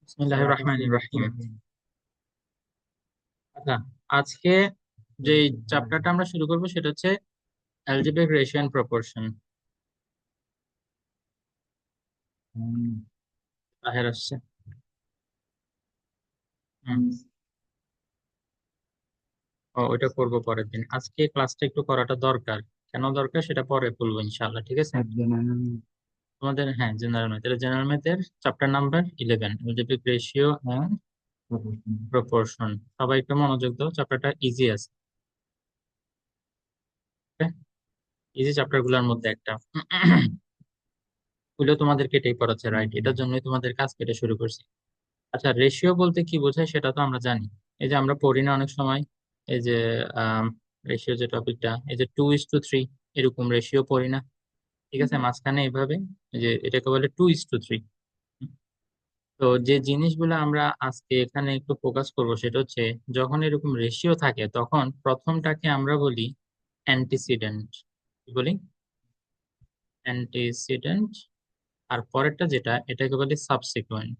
বিসমিল্লাহির রহমানির রহিম। আচ্ছা, আজকে যে চ্যাপ্টারটা আমরা শুরু করব সেটা হচ্ছে algebraic ratio and proportion. Taher আসছে। হুম। ওইটা করব পরের দিন, আজকে ক্লাসটা একটু করাটা দরকার। কেন দরকার সেটা পরে বলবো ইনশাআল্লাহ, ঠিক আছে? তোমাদের, হ্যাঁ, জেনারেল ম্যাথ, এটা জেনারেল ম্যাথের chapter number 11, algebraic ratio and proportion. সবাই একটু মনোযোগ দাও, চ্যাপ্টারটা ইজি আছে, ইজি চ্যাপ্টার গুলোর মধ্যে একটা। ওগুলো তোমাদেরকে এটাই পড়াচ্ছে, রাইট? এটার জন্যই তোমাদের কাজ কেটে শুরু করছি। আচ্ছা, রেশিও বলতে কি বোঝায় সেটা তো আমরা জানি। এই যে আমরা পড়ি না অনেক সময়, এই যে রেশিও যে টপিকটা, এই যে 2:3 এরকম রেশিও পড়ি না? ঠিক আছে, মাঝখানে এইভাবে এই যে এটাকে বলে 2:3। তো যে জিনিসগুলো আমরা আজকে এখানে একটু ফোকাস করব সেটা হচ্ছে, যখন এরকম রেশিও থাকে তখন প্রথমটাকে আমরা বলি অ্যান্টিসিডেন্ট। কি বলি? অ্যান্টিসিডেন্ট। আর পরেরটা যেটা, এটাকে বলি সাবসিকুয়েন্ট।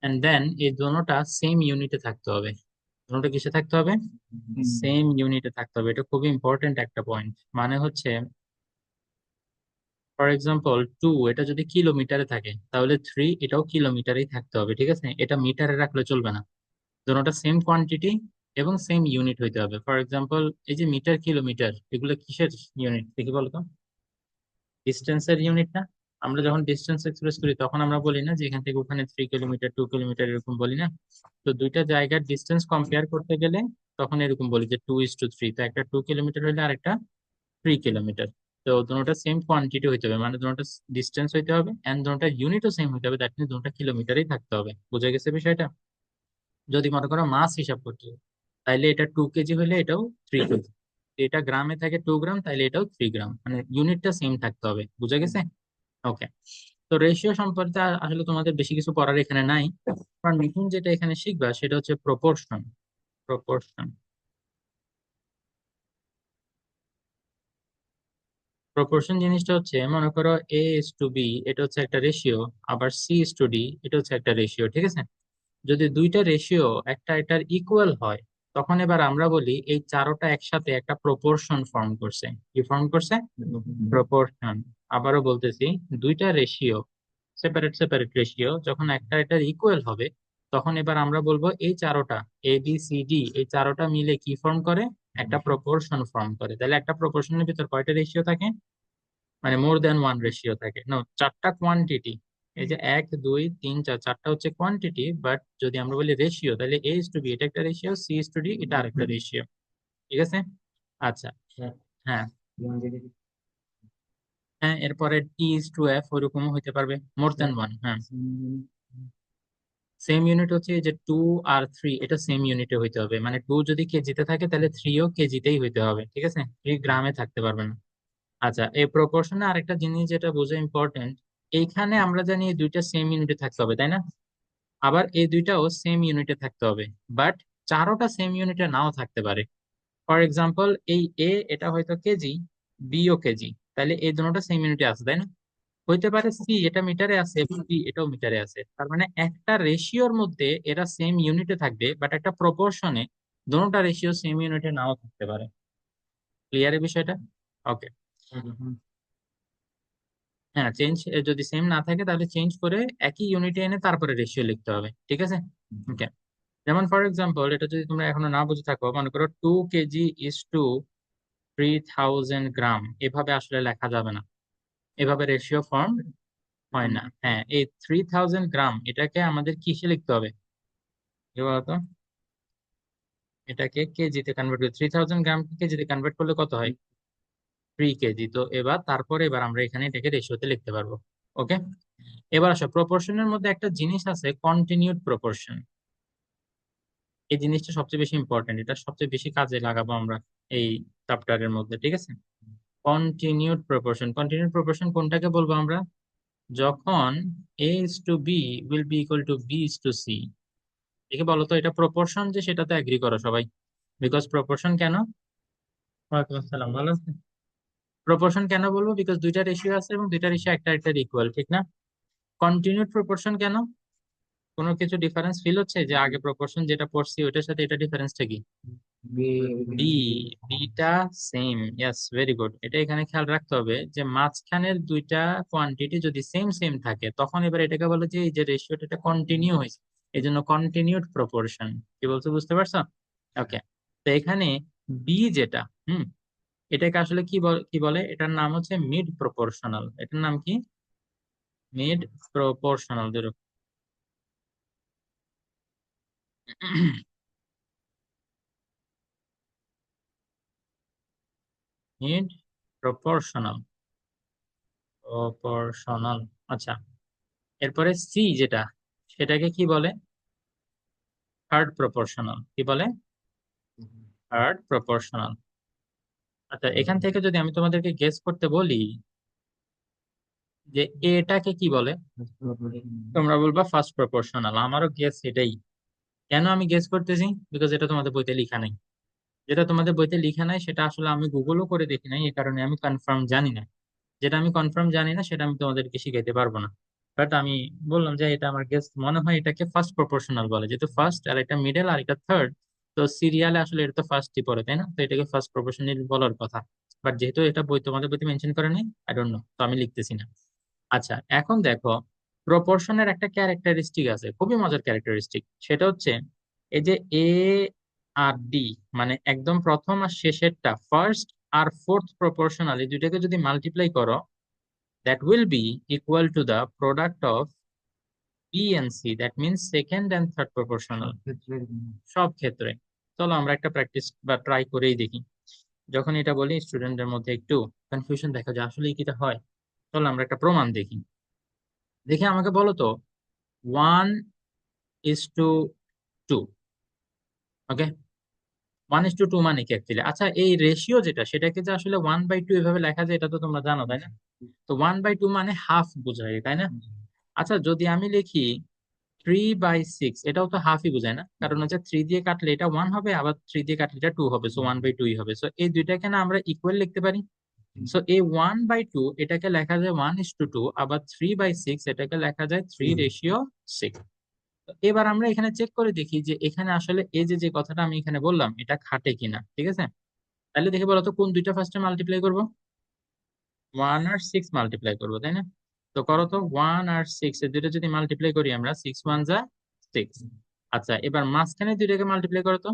এন্ড দেন এই দোনোটা সেম ইউনিটে থাকতে হবে। দোনোটা কিসে থাকতে হবে? সেম ইউনিটে থাকতে হবে। এটা খুবই ইম্পর্টেন্ট একটা পয়েন্ট। মানে হচ্ছে, ফর এক্সাম্পল 2 এটা যদি কিলোমিটারে থাকে, তাহলে 3 এটাও কিলোমিটারেই থাকতে হবে, ঠিক আছে? এটা মিটারে রাখলে চলবে না। দোনোটা সেম কোয়ান্টিটি এবং সেম ইউনিট হইতে হবে। ফর এক্সাম্পল, এই যে মিটার, কিলোমিটার, এগুলো কিসের ইউনিট দেখি বলতো? ডিস্টেন্সের ইউনিট না? আমরা যখন ডিস্টেন্স এক্সপ্রেস করি তখন আমরা বলি না যে এখান থেকে ওখানে 3 কিলোমিটার, 2 কিলোমিটার, এরকম বলি না? তো দুইটা জায়গার ডিস্টেন্স কম্পেয়ার করতে গেলে তখন এরকম বলি যে 2:3। তো একটা 2 কিলোমিটার হলে আর একটা 3 কিলোমিটার। তো দুটোটা সেম কোয়ান্টিটি হইতে হবে, মানে দুটোটা ডিস্টেন্স হইতে হবে, এন্ড দুটোটা ইউনিটও সেম হইতে হবে, দ্যাট মিনস দুটোটা কিলোমিটারই থাকতে হবে। বুঝা গেছে বিষয়টা? যদি মনে করো মাস হিসাব করতে হয়, তাইলে এটা 2 কেজি হলে এটাও 3 কেজি। এটা গ্রামে থাকে 2 গ্রাম, তাইলে এটাও 3 গ্রাম, মানে ইউনিটটা সেম থাকতে হবে। বুঝা গেছে? ওকে। তো রেশিও সম্পর্কে আসলে তোমাদের বেশি কিছু পড়ার এখানে নাই। কারণ নতুন যেটা এখানে শিখবা সেটা হচ্ছে প্রপোর্শন। প্রপোর্শন প্রপোর্শন জিনিসটা হচ্ছে, মনে করো A:B, এটা হচ্ছে একটা রেশিও। আবার C:D, এটা হচ্ছে একটা রেশিও, ঠিক আছে? যদি দুইটা রেশিও একটা এটার ইকুয়াল হয়, তখন এবার আমরা বলি এই চারোটা একসাথে একটা প্রপোর্শন ফর্ম করছে। কি ফর্ম করছে? প্রপোর্শন। আবারও বলতেছি, দুইটা রেশিও, সেপারেট সেপারেট রেশিও, যখন একটা এটার ইকুয়াল হবে, তখন এবার আমরা বলবো এই চারোটা, ABCD, এই চারোটা মিলে কি ফর্ম করে? একটা প্রপোর্শন ফর্ম করে। তাহলে একটা প্রপোর্শনের ভিতর কয়টা রেশিও থাকে? মানে মোর দেন ওয়ান রেশিও থাকে, নো, চারটা কোয়ান্টিটি। এই যে 1, 2, 3, 4, চারটা হচ্ছে কোয়ান্টিটি, বাট যদি আমরা বলি রেশিও, তাহলে A:B এটা একটা রেশিও, C:D এটা আরেকটা রেশিও। ঠিক আছে? আচ্ছা। হ্যাঁ, হ্যাঁ, এরপরে T:1 ওইরকমও হইতে পারবে, মোর দেন ওয়ান। হ্যাঁ, সেম ইউনিট হচ্ছে এই যে 2 আর 3, এটা সেম ইউনিটে হইতে হবে। মানে 2 যদি কেজিতে থাকে তাহলে 3ও কেজিতেই হইতে হবে, ঠিক আছে? 3 গ্রামে থাকতে পারবে না। আচ্ছা, এই প্রপোর্শনে আরেকটা জিনিস যেটা বোঝা ইম্পর্টেন্ট, এইখানে আমরা জানি এই দুইটা সেম ইউনিটে থাকতে হবে, তাই না? আবার এই দুইটাও সেম ইউনিটে থাকতে হবে, বাট চারোটা সেম ইউনিটে নাও থাকতে পারে। ফর এক্সাম্পল, এই এটা হয়তো কেজি, বিও কেজি, তাহলে এই দুটোটা সেম ইউনিটে আছে, তাই না? হইতে পারে সি এটা মিটারে আছে এবং ডি এটাও মিটারে আছে, তার মানে একটা রেশিওর মধ্যে এরা সেম ইউনিটে থাকবে, বাট একটা প্রপোর্শনে দুটোটা রেশিও সেম ইউনিটে নাও থাকতে পারে। ক্লিয়ার এই বিষয়টা? ওকে। হ্যাঁ, চেঞ্জ, যদি সেম না থাকে তাহলে চেঞ্জ করে একই ইউনিটে এনে তারপরে রেশিও লিখতে হবে, ঠিক আছে? ওকে। যেমন ফর এক্সাম্পল, এটা যদি তোমরা এখনো না বুঝে থাকো, মনে করো 2 কেজি ইজ টু 3000 গ্রাম, এভাবে আসলে লেখা যাবে না। এভাবে রেশিও ফর্ম হয় না। হ্যাঁ, এই 3000 গ্রাম এটাকে আমাদের কিসে লিখতে হবে? কি বলতো? এটাকে কেজিতে কনভার্ট করে, 3000 গ্রাম কেজিতে কনভার্ট করলে কত হয়? 3 কেজি। তো এবার আমরা এখানে এটাকে রেশিওতে লিখতে পারবো। ওকে। এবার আসো, প্রপোর্শনের মধ্যে একটা জিনিস আছে, কন্টিনিউড প্রপোর্শন। এই জিনিসটা সবচেয়ে বেশি ইম্পর্টেন্ট, এটা সবচেয়ে বেশি কাজে লাগাবো আমরা এই চ্যাপ্টারের মধ্যে, ঠিক আছে? Continued proportion. কন্টিনিউড প্রপোর্শন কোনটাকে বলবো আমরা? যখন A:B will be equal two B:C। দেখে বলো তো, এটা প্রপোর্শন যে সেটাতে এগ্রি করো সবাই? বিকজ প্রপোর্শন কেন? ওয়ালাইকুম আসসালাম, ভালো আছেন? প্রপোর্শন কেন বলবো? বিকজ দুইটা রেশিও আছে এবং দুইটা রেশিও একটা একটা ইকুয়াল, ঠিক না? কন্টিনিউড প্রপোর্শন কেন? কোনো কিছু ডিফারেন্স ফিল হচ্ছে যে আগে প্রপোর্শন যেটা পড়ছি ওইটার সাথে এটা ডিফারেন্সটা কি? B, beta same. Yes, very good. এটা এখানে খেয়াল রাখতে হবে যে মাঝখানের দুইটা কোয়ান্টিটি যদি সেম সেম থাকে তখন এবার এটাকে বলে যে এই যে রেশিওটা এটা কন্টিনিউ হয়েছে, এই জন্য কন্টিনিউড প্রপোর্শন। কি বলছো, বুঝতে পারছো? ওকে। তো এখানে বি যেটা, এটাকে আসলে কি বলে, এটার নাম হচ্ছে মিড প্রপোর্শনাল। এটার নাম কি? Mid proportional. Mid proportional, proportional. আচ্ছা, এরপরে সি যেটা, সেটাকে কি বলে? Third proportional. কি বলে? Third proportional. আচ্ছা, এখান থেকে যদি আমি তোমাদেরকে গেস করতে বলি যে এটাকে কি বলে, তোমরা বলবা ফার্স্ট প্রপোর্শনাল। আমারও গেস এটাই। কেন আমি গেস করতেছি? বিকজ এটা তোমাদের বইতে লেখা নেই। যেটা তোমাদের বইতে লেখা নাই সেটা আসলে আমি গুগলও করে দেখি নাই, এই কারণে আমি কনফার্ম জানি না। যেটা আমি কনফার্ম জানি না সেটা আমি তোমাদেরকে শিখাইতে পারবো না। বাট আমি বললাম যে এটা আমার গেস মনে হয় এটাকে ফার্স্ট প্রপোর্শনাল বলে, যেহেতু ফার্স্ট আর এটা মিডল আর এটা থার্ড। তো সিরিয়ালে আসলে এটা তো ফার্স্টই পড়ে, তাই না? তো এটাকে ফার্স্ট প্রপোর্শনাল বলার কথা। বাট যেহেতু এটা বই তোমাদের বইতে মেনশন করে নেই, আই ডোন্ট নো, তো আমি লিখতেছি না। আচ্ছা, এখন দেখো, প্রপোর্শনের একটা ক্যারেক্টারিস্টিক আছে, খুবই মজার ক্যারেক্টারিস্টিক। সেটা হচ্ছে এই যে এ আর ডি, মানে একদম প্রথম আর শেষেরটা, ফার্স্ট আর ফোর্থ প্রপোর্শনাল, এই দুইটাকে যদি মাল্টিপ্লাই করো, that will be equal to the product of B and C. That means second and third proportional. সব ক্ষেত্রে। চলো আমরা একটা প্র্যাকটিস বা ট্রাই করেই দেখি। যখন এটা বলি স্টুডেন্টদের মধ্যে একটু কনফিউশন দেখা যায় আসলে কি এটা হয়। চলো আমরা একটা প্রমাণ দেখি। দেখি, আমাকে বলো তো, 1:2। ওকে, 1:2 মানে কি অ্যাকচুয়ালি? আচ্ছা, এই রেশিও যেটা, সেটাকে যে আসলে 1/2 এভাবে লেখা যায় এটা তো তোমরা জানো, তাই না? তো 1/2 মানে হাফ বোঝায়, তাই না? আচ্ছা, যদি আমি লিখি 3/6, এটাও তো হাফই বোঝায় না? কারণ হচ্ছে 3 দিয়ে কাটলে এটা 1 হবে, আবার 3 দিয়ে কাটলে এটা 2 হবে, সো 1/2 হবে। সো এই দুইটাকে না আমরা ইকুয়াল লিখতে পারি। সো এই 1/2 এটাকে লেখা যায় 1:2, আবার 3/6 এটাকে লেখা যায় 3:6। এবার আমরা এখানে চেক করে দেখি যে এখানে আসলে এই যে যে কথাটা আমি এখানে বললাম এটা খাটে কিনা, ঠিক আছে? তাহলে দেখি বলতো কোন দুইটা ফার্স্টে মাল্টিপ্লাই করবো। 1 আর 6 মাল্টিপ্লাই করবো, তাই না? তো করো তো, 1 আর 6 এর দুইটা যদি মাল্টিপ্লাই করি আমরা, 6 1 যা 6। আচ্ছা, এবার মাঝখানে দুইটাকে মাল্টিপ্লাই করো তো,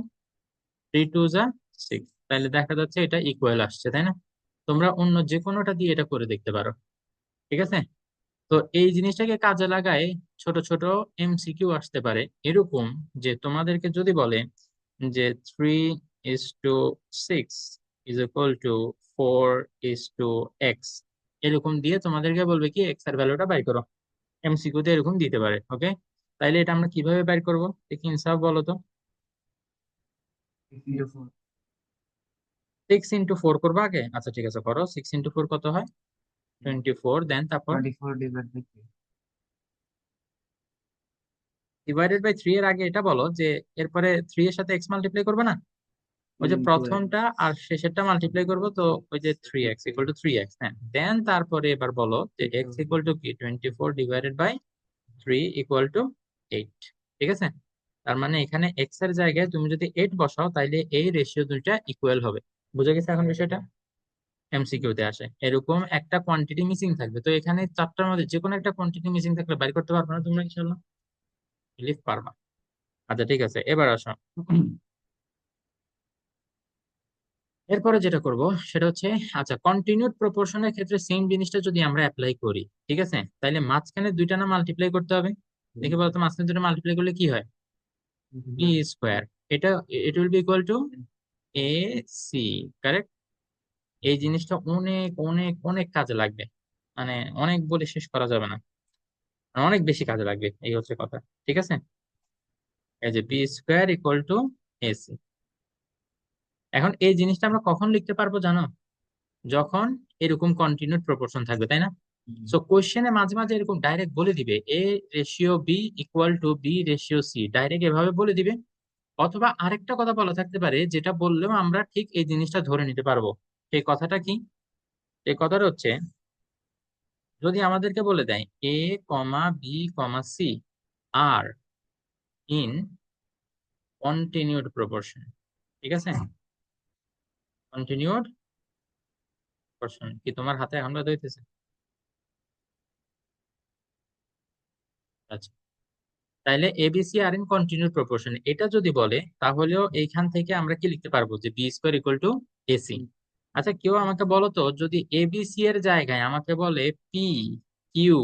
3 2 যা 6। তাহলে দেখা যাচ্ছে এটা ইকুয়াল আসছে, তাই না? তোমরা অন্য যে কোনোটা দিয়ে এটা করে দেখতে পারো, ঠিক আছে? তো এই জিনিসটাকে কাজে লাগায় ছোট ছোট এমসিকিউ আসতে পারে এরকম, যে তোমাদেরকে যদি বলে যে 3:6 ইজ ইকুয়াল টু 4:x, এরকম দিয়ে তোমাদেরকে বলবে কি এক্স এর ভ্যালুটা বাই করো। এমসিকিউ তে এরকম দিতে পারে, ওকে? তাইলে এটা আমরা কিভাবে বের করবো দেখি, ইনসাফ বলো তো। 6 into 4 করবো আগে? আচ্ছা ঠিক আছে, করো। 6 into 4 কত হয়? 24। দেন তারপর ডিভাইডেড বাই 3 এর আগে এটা বলো যে এরপরে 3 এর সাথে এক্স মাল্টিপ্লাই করবে না? ওই যে প্রথমটা আর শেষেরটা মাল্টিপ্লাই করবো, তো ওই যে 3x = 3x। হ্যাঁ, দেন তারপরে এবার বলো যে x = কি, 24 ÷ 3 = 8। ঠিক আছে? তার মানে এখানে এক্স এর জায়গায় তুমি যদি 8 বসাও তাইলে এই রেশিও দুইটা ইকুয়াল হবে। বুঝে গেছে এখন বিষয়টা? এমসিকিউ তে আসে এরকম একটা কোয়ান্টিটি মিসিং থাকবে, তো এখানে চারটার মধ্যে যে কোনো একটা কোয়ান্টিটি মিসিং থাকলে বাইর করতে পারবে না তোমরা, ইনশাল্লাহ বিলিভ পারবা। আচ্ছা ঠিক আছে, এবার আসো। এরপরে যেটা করব সেটা হচ্ছে, আচ্ছা, কন্টিনিউড প্রপোর্শনের ক্ষেত্রে সেম জিনিসটা যদি আমরা অ্যাপ্লাই করি, ঠিক আছে, তাইলে মাঝখানে দুইটা না মাল্টিপ্লাই করতে হবে। দেখে বলতো মাঝখানে দুটো মাল্টিপ্লাই করলে কি হয়? B square. এটা it will be equal to A C. Correct? এই জিনিসটা অনেক অনেক অনেক কাজে লাগবে, মানে অনেক বলে শেষ করা যাবে না, মানে অনেক বেশি কাজে লাগবে, এই হচ্ছে কথা। ঠিক আছে? এই যে B² = AC। এখন এই জিনিসটা আমরা কখন লিখতে পারবো জানো? যখন এরকম কন্টিনিউড প্রপোর্শন থাকবে, তাই না? সো কোশ্চেনে মাঝে মাঝে এরকম ডাইরেক্ট বলে দিবে A/B = B/C, ডাইরেক্ট এভাবে বলে দিবে। অথবা আরেকটা কথা বলা থাকতে পারে, যেটা বললেও আমরা ঠিক এই জিনিসটা ধরে নিতে পারবো। সেই কথাটা কি? এই কথাটা হচ্ছে যদি আমাদেরকে বলে দেয় A comma B comma C আর ইন কন্টিনিউড প্রপোর্শন, ঠিক আছে? কন্টিনিউড প্রপোর্শন কি তোমার হাতে এখন বাদ হইতেছে? আচ্ছা, তাইলে ABC are in continued proportion এটা যদি বলে, তাহলেও এইখান থেকে আমরা কি লিখতে পারবো যে B square equal to AC. আচ্ছা, কেউ আমাকে বলো তো, যদি এবিসি এর জায়গায় আমাকে বলে P Q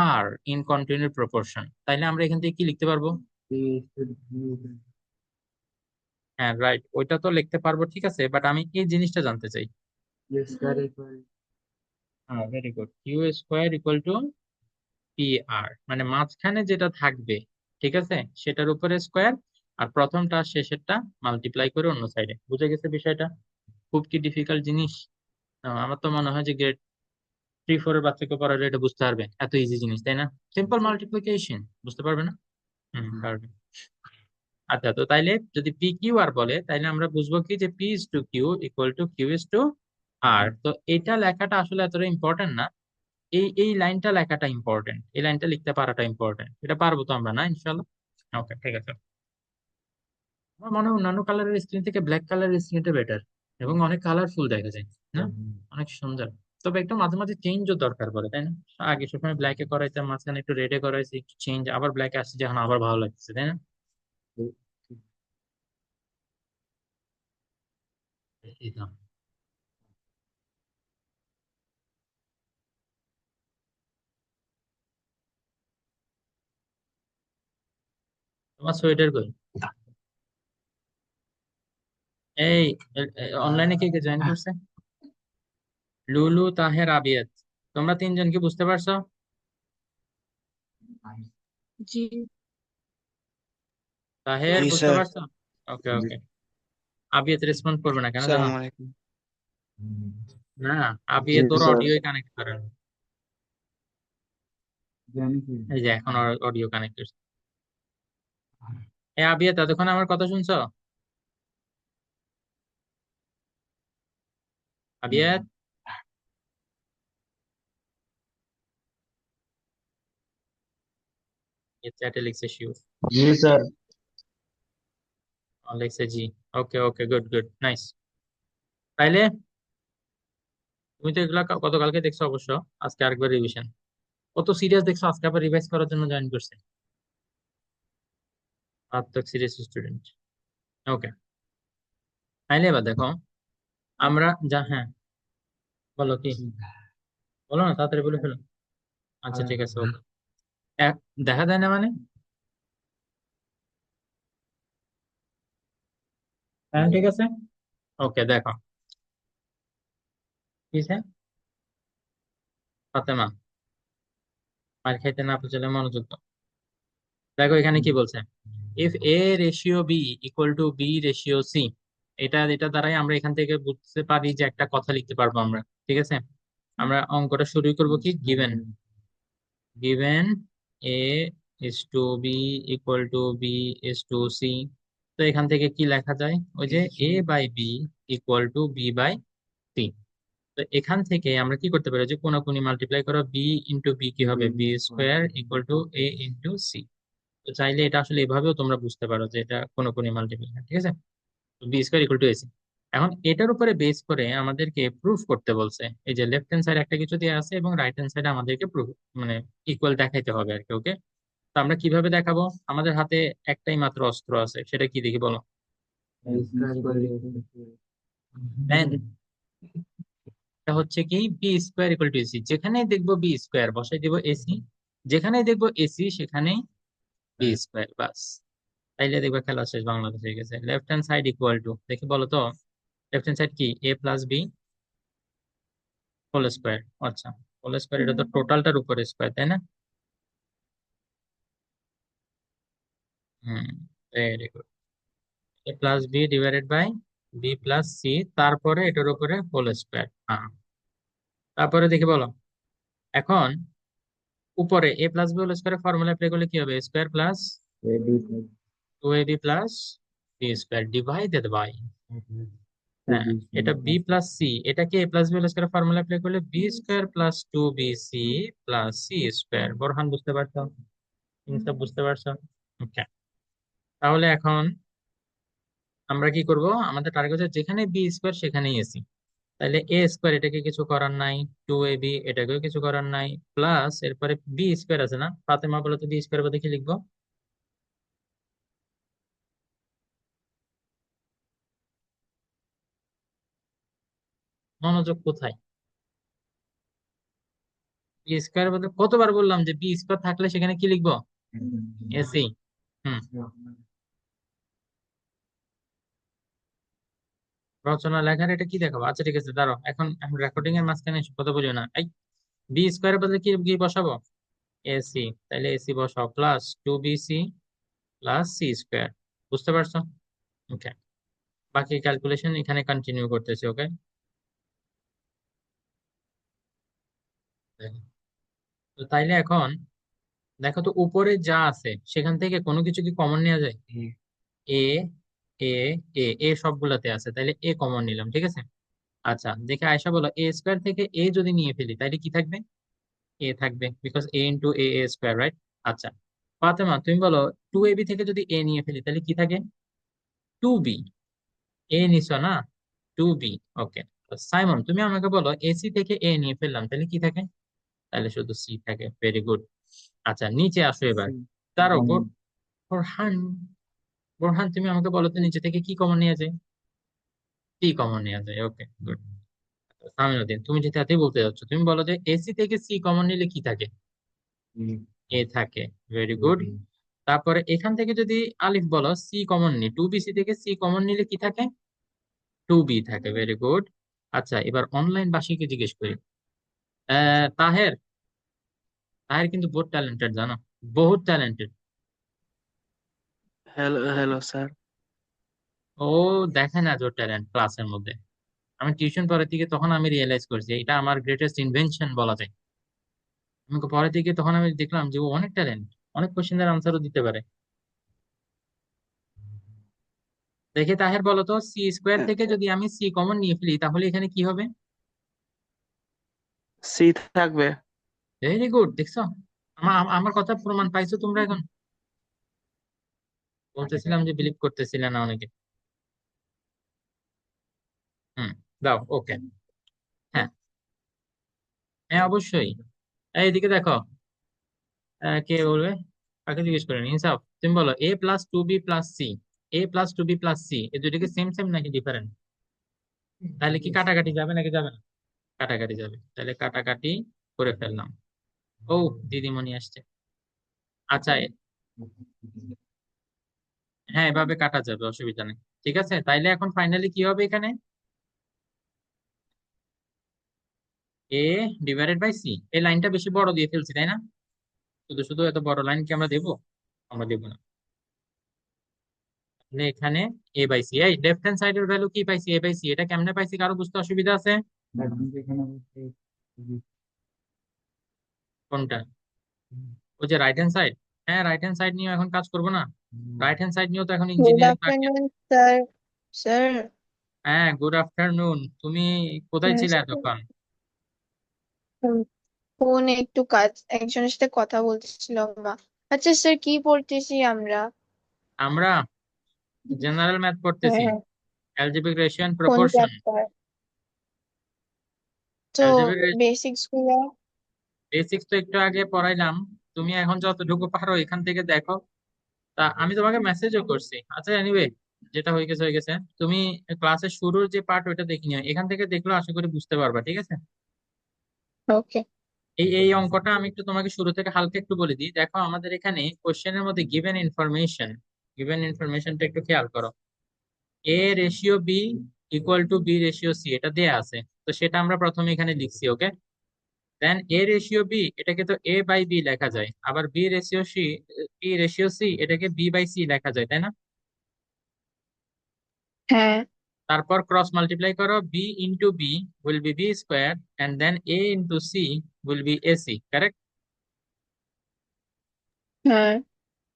R in continued proportion, তাইলে আমরা এখান থেকে কি লিখতে পারবো? হ্যাঁ, রাইট, ওইটা তো লিখতে পারবো, ঠিক আছে, বাট আমি এই জিনিসটা জানতে চাই। হ্যাঁ, very good, Q square equal to P R, মানে মাঝখানে যেটা থাকবে, ঠিক আছে, সেটার উপরে স্কোয়ার, আর প্রথমটা আর শেষেরটা মাল্টিপ্লাই করে অন্য সাইডে। বুঝে গেছে বিষয়টা? খুব কি ডিফিকাল্ট জিনিস? আমার তো মনে হয় যে গ্রেড 3-4 এর বাচ্চাকে পড়ালে এটা বুঝতে পারবে, এত ইজি জিনিস, তাই না? সিম্পল মাল্টিপ্লিকেশন, বুঝতে পারবে না? পারবে। আচ্ছা, তো তাইলে যদি পি কিউ আর বলে, তাইলে আমরা বুঝবো কি যে P is to Q equal to Q is to R. তো এটা লেখাটা আসলে এতটা ইম্পর্টেন্ট না, এই এই লাইনটা লেখাটা ইম্পর্টেন্ট, এই লাইনটা লিখতে পারাটা ইম্পর্টেন্ট। এটা পারবো তো আমরা, না ইনশাল্লাহ? ওকে, ঠিক আছে। আমার মনে হয় অন্যান্য কালারের স্ক্রিন থেকে ব্ল্যাক কালারের স্ক্রিনটা বেটার, এবং অনেক কালারফুল দেখা যায়, না? অনেক সুন্দর। তবে একটু মাঝে মাঝে চেঞ্জও দরকার পড়ে, তাই না? আগে সবসময় ব্ল্যাকে করাইতাম, মাঝখানে একটু রেডে করাইছি, একটু চেঞ্জ, আবার ব্ল্যাকে আসছে, যখন আবার ভালো লাগছে, তাই না? এই তো। তোমার সোয়েটার কই? এই অনলাইনে কে কে জয়েন করছে? লুলু, তাহের, আবিয়াত, তোমরা তিনজন কি বুঝতে পারছো? জি তাহের জি বুঝতে স্যার। পারছো? ওকে ওকে। আবিয়াত রেসপন্ড করবে না কেন জানো? আসসালামু আলাইকুম। না, জি আবিয়াত ওর স্যার। অডিওই কানেক্ট করে না। এই যে এখন অডিও কানেক্ট করছে। এই আবিয়াত, এতক্ষণ আমার কথা শুনছো? আবিয়াত, চ্যাটে লিখছে শিওর, জি স্যার। লিখছে জি। ওকে ওকে, গুড গুড, নাইস। তাইলে তুমি তো এগুলা গতকালকে দেখছো অবশ্য, আজকে আরেকবার রিভিশন। কত সিরিয়াস দেখছো, আজকে আবার রিভাইজ করার জন্য জয়েন করছে। মারাত্মক সিরিয়াস স্টুডেন্ট। ওকে, তাইলে এবার দেখো, আমরা যা, হ্যাঁ বলো কি, বলো না, তাড়াতাড়ি বলে ফেলো। আচ্ছা ঠিক আছে, ওকে। এক, দেখা যায় না মানে? হ্যাঁ ঠিক আছে, ওকে দেখো, কি আছে? ফাতেমা, মার খাইতে না পৌঁছলে মনোযোগ দাও। দেখো এখানে কি বলছে, if A ratio B equal to B ratio C, এটা এটা দ্বারাই আমরা এখান থেকে বুঝতে পারি যে একটা কথা লিখতে পারবো আমরা, ঠিক আছে? আমরা অঙ্কটা শুরু করবো কি, given, given A is to B equal to B is to C. তো এখান থেকে কি লেখা যায়, ওই যে A by B equal to B by C. তো এখান থেকে আমরা কি করতে পারি, যে কোনাকুনি মাল্টিপ্লাই করো, বি ইন্টু বি কি হবে, B square equal to A into C. তো চাইলে এটা আসলে এভাবেও তোমরা বুঝতে পারো যে এটা কোনাকুনি মাল্টিপ্লাই, ঠিক আছে? B square equal to AC. এখন এটার উপরে বেস করে আমাদেরকে প্রুফ করতে বলছে, এই যে লেফট হ্যান্ড সাইড একটা কিছু দিয়ে আছে এবং রাইট হ্যান্ড সাইডে আমাদেরকে প্রুফ, মানে ইকুয়াল দেখাইতে হবে আর কি, ওকে? তো আমরা কিভাবে দেখাবো? আমাদের হাতে একটাই মাত্র অস্ত্র আছে, সেটা কি দেখি বলো? Then এটা হচ্ছে কি, B square equal to AC, যেখানে দেখবো বি স্কোয়ার বসাই দিব এসি, যেখানে দেখবো এসি সেখানেই বি স্কোয়ার, বাস। তাইলে দেখবে খেলা শেষ, বাংলাদেশ হয়ে গেছে। Left hand side equal to, দেখি বলো তো, লেফট হ্যান্ড সাইড কি, A plus B whole square. আচ্ছা, হোল স্কোয়ার, এটা তো টোটালটার উপরে স্কোয়ার, তাই না? হুম, very good. A plus B divided by B plus C, তারপরে এটার উপরে হোল স্কোয়ার। হ্যাঁ, তারপরে দেখি বলো, এখন উপরে A plus B whole square formula apply করলে কি হবে, square plus 2ab plus B square divided by হ্যাঁ, এটা বি প্লাস সি, এটাকে A plus B whole square formula apply করলে B square plus 2bc plus C square. Borhan বুঝতে পারছো? জিনিসটা বুঝতে পারছো? ওকে, তাহলে এখন আমরা কি করব, আমাদের টার্গেট হচ্ছে যেখানে বি স্কয়ার সেখানেই এসি। তাহলে এ স্কয়ার, এটাকে কিছু করার নাই, 2ab এটাকেও কিছু করার নাই, প্লাস এরপরে বি স্কয়ার আছে না, ফাতেমা বলো তো বি স্কয়ার বলতে কি লিখবো? মনোযোগ কোথায়? বি স্কয়ার বলতে কতবার বললাম যে বি স্কয়ার থাকলে সেখানে কি লিখবো? এসি। হুম। রচনা লেখার এটা কি দেখাবো? আচ্ছা ঠিক আছে, দাঁড়াও, এখন এখন রেকর্ডিং এর মাঝখানে এসব কথা বলিও না। এই বি স্কয়ার বদলে কি কি বসাবো? এসি। তাহলে এসি বসাও plus 2bc plus C square. বুঝতে পারছো? ওকে, বাকি ক্যালকুলেশন এখানে কন্টিনিউ করতেছি। ওকে, তো তাইলে এখন দেখো তো উপরে যা আছে সেখান থেকে কোনো কিছু কি কমন নেওয়া যায়? এ এ এ সবগুলাতে আছে, তাইলে এ কমন নিলাম, ঠিক আছে। আচ্ছা, দেখে আয়সা বলো, এ স্কয়ার থেকে এ যদি নিয়ে ফেলি তাইলে কি থাকবে? এ থাকবে, because A into A A square, right? আচ্ছা, ফাতেমা তুমি বলো, 2ab থেকে যদি এ নিয়ে ফেলি তাহলে কি থাকে? 2b। এ নিছো না, 2b। ওকে, সাইমন তুমি আমাকে বলো, এসি থেকে এ নিয়ে ফেললাম তাহলে কি থাকে? তাহলে শুধু সি থাকে। Very good. আচ্ছা, নিচে আসো এবার। তার উপর বোরহান, বোরহান তুমি আমাকে বলো তো নিচে থেকে কি কমন নেওয়া যায়? সি কমন নেওয়া যায়। ওকে, গুড। সামিনুদ্দিন তুমি যেটা হাতেই বলতে যাচ্ছ, তুমি বলো যে এসি থেকে সি কমন নিলে কি থাকে? এ থাকে। Very good. তারপরে এখান থেকে যদি আলিফ বলো, সি কমন নি, 2bc থেকে সি কমন নিলে কি থাকে? 2b থাকে। Very good. আচ্ছা, এবার অনলাইন বাসীকে জিজ্ঞেস করি। তাহের, তাহের কিন্তু বহুত ট্যালেন্টেড জানো, বহুত ট্যালেন্টেড। Hello hello sir. ও দেখে না যে ট্যালেন্ট ক্লাসের মধ্যে। আমি টিউশন পড়ার দিকে তখন আমি রিয়েলাইজ করছি এটা আমার গ্রেটেস্ট ইনভেনশন বলা যায়। আমাকে পরের দিকে তখন আমি দেখলাম যে ও অনেক ট্যালেন্ট, অনেক কোশ্চেনের আনসারও দিতে পারে। দেখে তাহের বলো তো, সি স্কোয়ার থেকে যদি আমি সি কমন নিয়ে ফেলি তাহলে এখানে কি হবে? সি থাকবে। ভেরি গুড, দেখছো? আমার আমার কথা প্রমাণ পাইছো তোমরা এখন? বলতেছিলাম যে বিলিভ করতেছিলে না অনেকে। হুম, দাও। ওকে, হ্যাঁ, হ্যাঁ অবশ্যই। এইদিকে দেখো, কে বলবে? কাকে জিজ্ঞেস করেন? ইনসাফ তুমি বলো, এ প্লাস 2b প্লাস সি, এ প্লাস 2b প্লাস সি, এই দুইটাকে সেম সেম নাকি ডিফারেন্ট? তাহলে কি কাটাকাটি যাবে নাকি যাবে না? কাটাকাটি যাবে, তাহলে কাটাকাটি করে ফেললাম। ও, দিদিমণি আসছে। আচ্ছা হ্যাঁ, এভাবে কাটা যাবে, অসুবিধা নেই। ঠিক আছে, তাইলে এখন ফাইনালি কি হবে এখানে? এ ডিভাইডেড বাই সি। এই লাইনটা বেশি বড় দিয়ে ফেলছি তাই না? শুধু শুধু এত বড় লাইন কি আমরা দেবো? আমরা দেবো না। তাহলে এখানে এ বাই সি, এই লেফট হ্যান্ড সাইডের ভ্যালু কি পাইছি? এ বাই সি। এটা কেমনে পাইছি, কারো বুঝতে অসুবিধা আছে? কোনটা? ওই যে রাইট হ্যান্ড সাইড। হ্যাঁ, রাইট হ্যান্ড সাইড নিয়ে এখন কাজ করবো না? রাইট হ্যান্ড সাইড নিয়েও তো এখন গুড ইঞ্জিনিয়ারিং বাকি আছে। Afternoon sir. স্যার, হ্যাঁ, গুড আফটারনুন। তুমি কোথায় ছিলে এতক্ষণ? ফোনে একটু কাজ, একজনের সাথে কথা বলতেছিলাম মা। আচ্ছা স্যার, কি পড়তেছি আমরা? আমরা জেনারেল ম্যাথ হ্যাঁ পড়তেছি। হ্যাঁ। অ্যালজেব্রিক রেশিও এন্ড কোন প্রপোর্শন। চ্যাপ্টার? তো অ্যালজেব্রিক বেসিক্স গুলো। বেসিক্স তো একটু আগে পড়াইলাম। তুমি এখন যতটুকু পারো এখান থেকে দেখো। তা আমি তোমাকে মেসেজও করছি। আচ্ছা, এনিওয়ে, যেটা হয়ে গেছে হয়ে গেছে। তুমি ক্লাসের শুরুর যে পার্ট ওইটা দেখে নিও, এখান থেকে দেখলে আশা করি বুঝতে পারবা, ঠিক আছে? ওকে। এই এই অঙ্কটা আমি একটু তোমাকে শুরু থেকে হালকা একটু বলে দিই। দেখো, আমাদের এখানে কোশ্চেনের মধ্যে গিভেন ইনফরমেশন, গিভেন ইনফরমেশনটা একটু খেয়াল করো। A ratio B equal to B ratio C, এটা দেয়া আছে। তো সেটা আমরা প্রথমে এখানে লিখছি। ওকে, দেন এ রেশিও বি, এটাকে তো এ বাই বি লেখা যায়। আবার বি রেশিও সি এটাকে বি বাই সি লেখা যায়, তাই না? হ্যাঁ তারপর ক্রস মাল্টিপ্লাই করো, B into B will be B square, and then A into C will be A C, correct? হ্যাঁ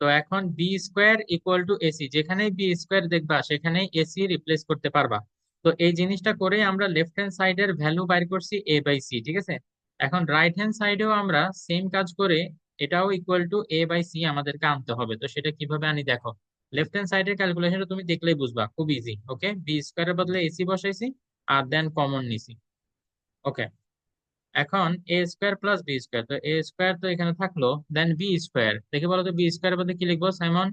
তো এখন B square equal to AC, যেখানেই বি স্কোয়ার দেখবা সেখানেই এসি রিপ্লেস করতে পারবা। তো এই জিনিসটা করে আমরা লেফট হ্যান্ড সাইডের ভ্যালু বাইর করছি এ বাই সি, ঠিক আছে। এখন রাইট হ্যান্ড সাইডেও আমরা সেম কাজ করে এটাও equal to A by C আমাদেরকে আনতে হবে। তো সেটা কিভাবে আনি দেখো, লেফট হ্যান্ড সাইডের ক্যালকুলেশনটা তুমি দেখলেই বুঝবা, খুব ইজি। ওকে, বি স্কোয়ারের বদলে এসি বসাইছি আর দেন কমন নিছি। ওকে, এখন এ স্কোয়ার প্লাস বি স্কোয়ার, তো এ স্কোয়ার তো এখানে থাকলো, দেন বি স্কোয়ার, দেখে বলো তো বি স্কোয়ারের বদলে কি লিখবো সাইমন?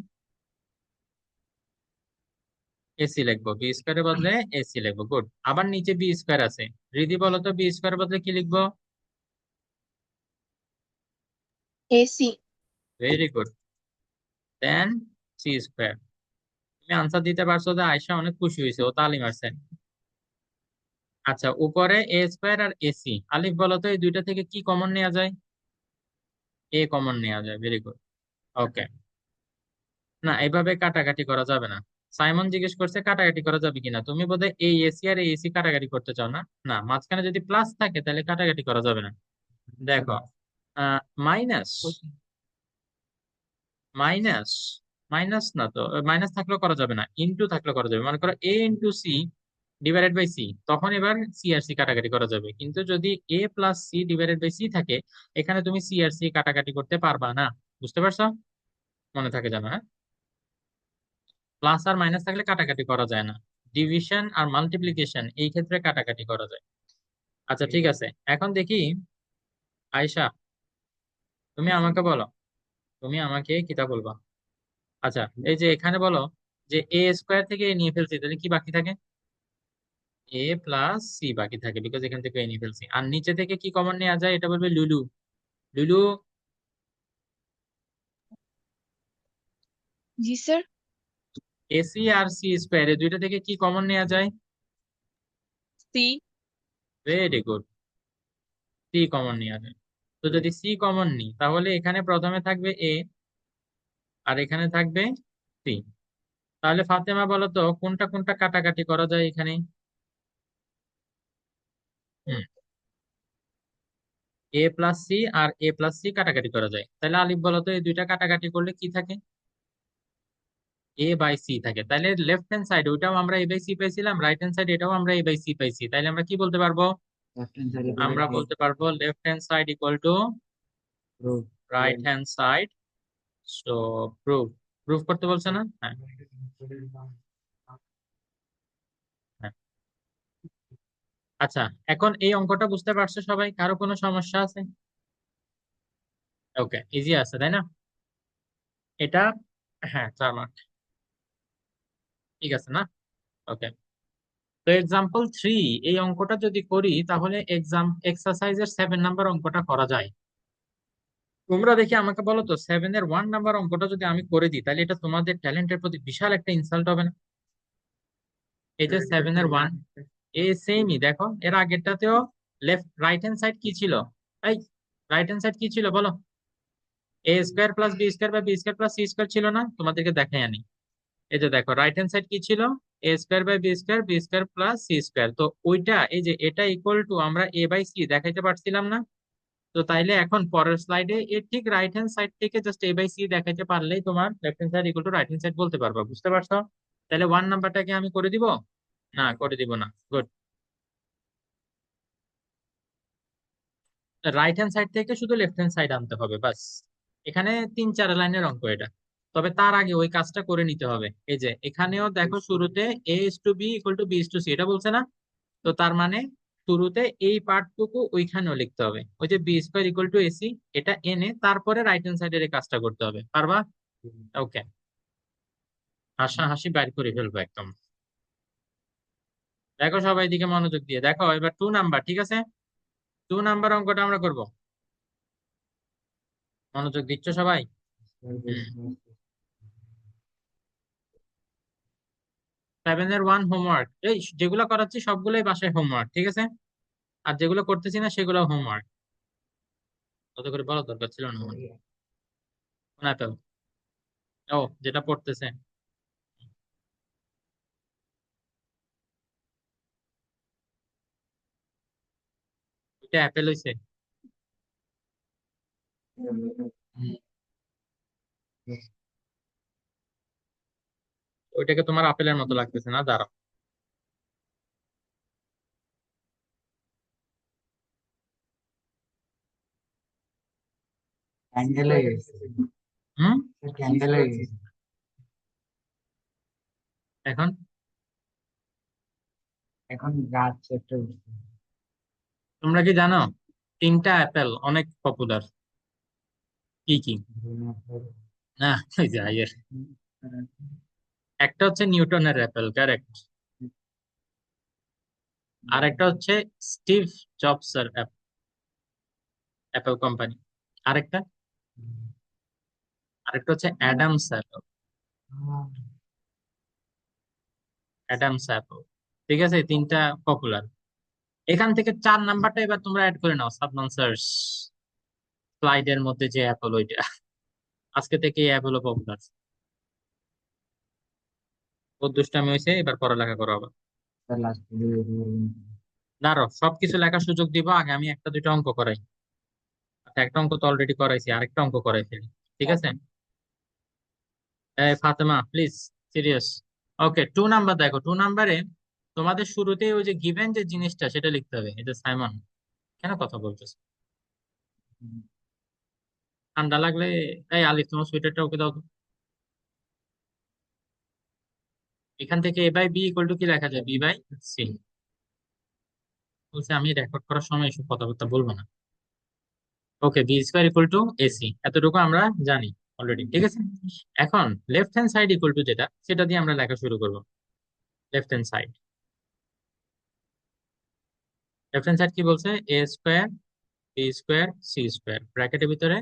এসি লিখবো, বি স্কোয়ারের বদলে এসি লিখবো, গুড। আবার নিচে বি স্কোয়ার আছে, রিদি বলো তো বি স্কোয়ারের বদলে কি লিখবো? এসি। ভেরি গুড, দেন সি স্কোয়ার। তুমি আনসার দিতে পারছো, তো আয়শা অনেক খুশি হয়েছে, ও তালি মারছে। আচ্ছা, উপরে এ স্কোয়ার আর এসি, আলিফ বলো তো এই দুইটা থেকে কি কমন নেওয়া যায়? এ কমন নেওয়া যায়, ভেরি গুড। ওকে, না এভাবে কাটাকাটি করা যাবে না। সাইমন জিজ্ঞেস করছে কাটাকাটি করা যাবে কিনা, তুমি বোধহয় এই এসি আর এই এসি কাটাকাটি করতে চাও না। না, মাঝখানে যদি প্লাস থাকে তাহলে কাটাকাটি করা যাবে না। দেখো, মাইনাস মাইনাস মাইনাস না তো, মাইনাস থাকলেও করা যাবে না, ইনটু থাকলেও করা যাবে। মনে করো A into C divided by C, তখন এবার সি আর সি কাটাকাটি করা যাবে। কিন্তু যদি A plus C divided by C থাকে, এখানে তুমি সি আর সি কাটাকাটি করতে পারবা না। বুঝতে পারছো? মনে থাকে জানো, হ্যাঁ। প্লাস আর মাইনাস থাকলে কাটাকাটি করা যায় না, ডিভিশন আর মাল্টিপ্লিকেশন এই ক্ষেত্রে কাটাকাটি করা যায়। আচ্ছা ঠিক আছে, এখন দেখি আয়শা, তুমি আমাকে বলো, তুমি আমাকে কিতা বলবা। আচ্ছা, এই যে এখানে বলো যে এ স্কোয়ার থেকে এ নিয়ে ফেলছি, তাহলে কি বাকি থাকে? এ প্লাস সি বাকি থাকে, বিকজ এখান থেকে এ নিয়ে ফেলছি। আর নিচে থেকে কি কমন নেওয়া যায়, এটা বলবে লুলু। লুলু, জি স্যার। এসি আর সি স্কোয়ার এই দুইটা থেকে কি কমন নেওয়া যায়? C. Very good, C common নেওয়া যায়। তো যদি সি কমন নিই তাহলে এখানে প্রথমে থাকবে এ আর এখানে থাকবে সি। তাহলে ফাতেমা বলো তো কোনটা কোনটা কাটাকাটি করা যায় এখানে? হুম, এ প্লাস সি আর এ প্লাস সি কাটাকাটি করা যায়। তাহলে আলিফ বলো তো এই দুইটা কাটাকাটি করলে কি থাকে? এ বাই সি থাকে। তাহলে লেফট হ্যান্ড সাইড ওইটাও আমরা এ বাই সি পাইছিলাম, রাইট হ্যান্ড সাইড এটাও আমরা এ বাই সি পাইছি। তাহলে আমরা কি বলতে পারবো? আমরা বলতে পারবো left hand side equal to right hand side. So proof, proof করতে বলছে না? হ্যাঁ, হ্যাঁ। আচ্ছা, এখন এই অঙ্কটা বুঝতে পারছো সবাই? কারো কোনো সমস্যা আছে? ওকে, ইজি আছে তাই না এটা? হ্যাঁ, 4 মার্ক, ঠিক আছে না? ওকে, তো এক্সাম্পল 3, এই অঙ্কটা যদি করি তাহলে এক্সারসাইজের 7 নাম্বার অঙ্কটা করা যায়। তোমরা দেখি আমাকে বলো তো, 7-এর 1 নাম্বার অঙ্কটা যদি আমি করে দিই তাহলে এটা তোমাদের ট্যালেন্টের প্রতি বিশাল একটা ইনসাল্ট হবে না? এই যে 7-এর 1, এই সেমই দেখো, এর আগেরটাতেও লেফট রাইট হ্যান্ড সাইড কি ছিল? এই রাইট হ্যান্ড সাইড কি ছিল বলো? A square plus B square বা B square plus C square ছিল না? তোমাদেরকে দেখাই আনি। এই যে দেখো, রাইট হ্যান্ড সাইড কি ছিল? A square by B square plus C square. তো ওইটা, এই যে এটা ইকুয়াল টু আমরা এ বাই সি দেখাইতে পারছিলাম না? তো তাইলে এখন পরের স্লাইডে এর ঠিক রাইট হ্যান্ড সাইড থেকে জাস্ট এ বাই সি দেখাইতে পারলেই তোমার left hand side equal to right hand side বলতে পারবা। বুঝতে পারছো? তাহলে 1 নাম্বারটাকে আমি করে দিব? না, করে দিব না, গুড। রাইট হ্যান্ড সাইড থেকে শুধু লেফট হ্যান্ড সাইড আনতে হবে, বাস। এখানে 3-4 লাইনের অঙ্ক এটা। তবে তার আগে ওই কাজটা করে নিতে হবে। এই যে এখানেও দেখো শুরুতে A is to B equal to B is to C, এটা বলছে না? তো তার মানে শুরুতে এই পার্টটুকু ওইখানেও লিখতে হবে, ওই যে B square equal to AC, এটা এনে তারপরে রাইট হ্যান্ড সাইডের এই কাজটা করতে হবে। পারবা? ওকে, হাসা হাসি বাইর করে ফেলবো একদম। দেখো সবাই দিকে মনোযোগ দিয়ে দেখো, এবার 2 নাম্বার, ঠিক আছে? 2 নাম্বার অঙ্কটা আমরা করব। মনোযোগ দিচ্ছ সবাই? হুম। 7-এর 1 হোমওয়ার্ক, এই যেগুলো করাচ্ছি সবগুলোই বাসায় হোমওয়ার্ক, ঠিক আছে? আর যেগুলো করতেছি না সেগুলো হোমওয়ার্ক। কত করে বলার দরকার ছিল না আমার। কোন অ্যাপেল? ও, যেটা পড়তেছে। এটা অ্যাপেল হইছে? হুম। ওইটাকে তোমার আপেলের মতো লাগতেছে না? দাঁড়াও, ক্যান্ডেল হয়ে গেছে, হুম ক্যান্ডেল হয়ে গেছে। এখন এখন গাছ একটা উঠছে। তোমরা কি জানো তিনটা অ্যাপেল অনেক পপুলার, কি কি? না যাই এর। একটা হচ্ছে নিউটনের অ্যাপেল, কারেক্ট। আর একটা হচ্ছে স্টিভ জবসের অ্যাপেল কোম্পানি। আরেকটা আরেকটা হচ্ছে অ্যাডামস অ্যাপেল। অ্যাডামস অ্যাপেল, ঠিক আছে, এই তিনটা পপুলার। এখান থেকে 4 নাম্বারটা এবার তোমরা অ্যাড করে নাও, সাবনান্সার্স স্লাইডের মধ্যে যে অ্যাপল, ওইটা। আজকে থেকে এই অ্যাপল পপুলার। ও দুষ্টামি হয়েছে, এবার পড়ালেখা করো আবার। লাস্ট দাঁড়াও, সবকিছু লেখার সুযোগ দিব, আগে আমি একটা দুইটা অঙ্ক করাই। আচ্ছা, একটা অঙ্ক তো অলরেডি করাইছি, আরেকটা অঙ্ক করাই ফেলি, ঠিক আছে? Fatema please, serious. Okay, 2 number দেখো, 2 নাম্বারে তোমাদের শুরুতেই ওই যে গিভেন যে জিনিসটা সেটা লিখতে হবে। এই যে সাইমন কেন কথা বলতেছে? ঠান্ডা লাগলে, এই আলিফ তোমার সোয়েটারটা ওকে দাও তো। এখান থেকে A by B equal to কি লেখা যায়? B by C. বলছে আমি রেকর্ড করার সময় এসব কথাবার্তা বলবো না। Okay, B square equal to AC, এতটুকু আমরা জানি অলরেডি, ঠিক আছে? এখন left hand side equal to যেটা, সেটা দিয়ে আমরা লেখা শুরু করবো। Left hand side, left hand side কি বলছে? A square B square C square, ব্র্যাকেটের ভিতরে।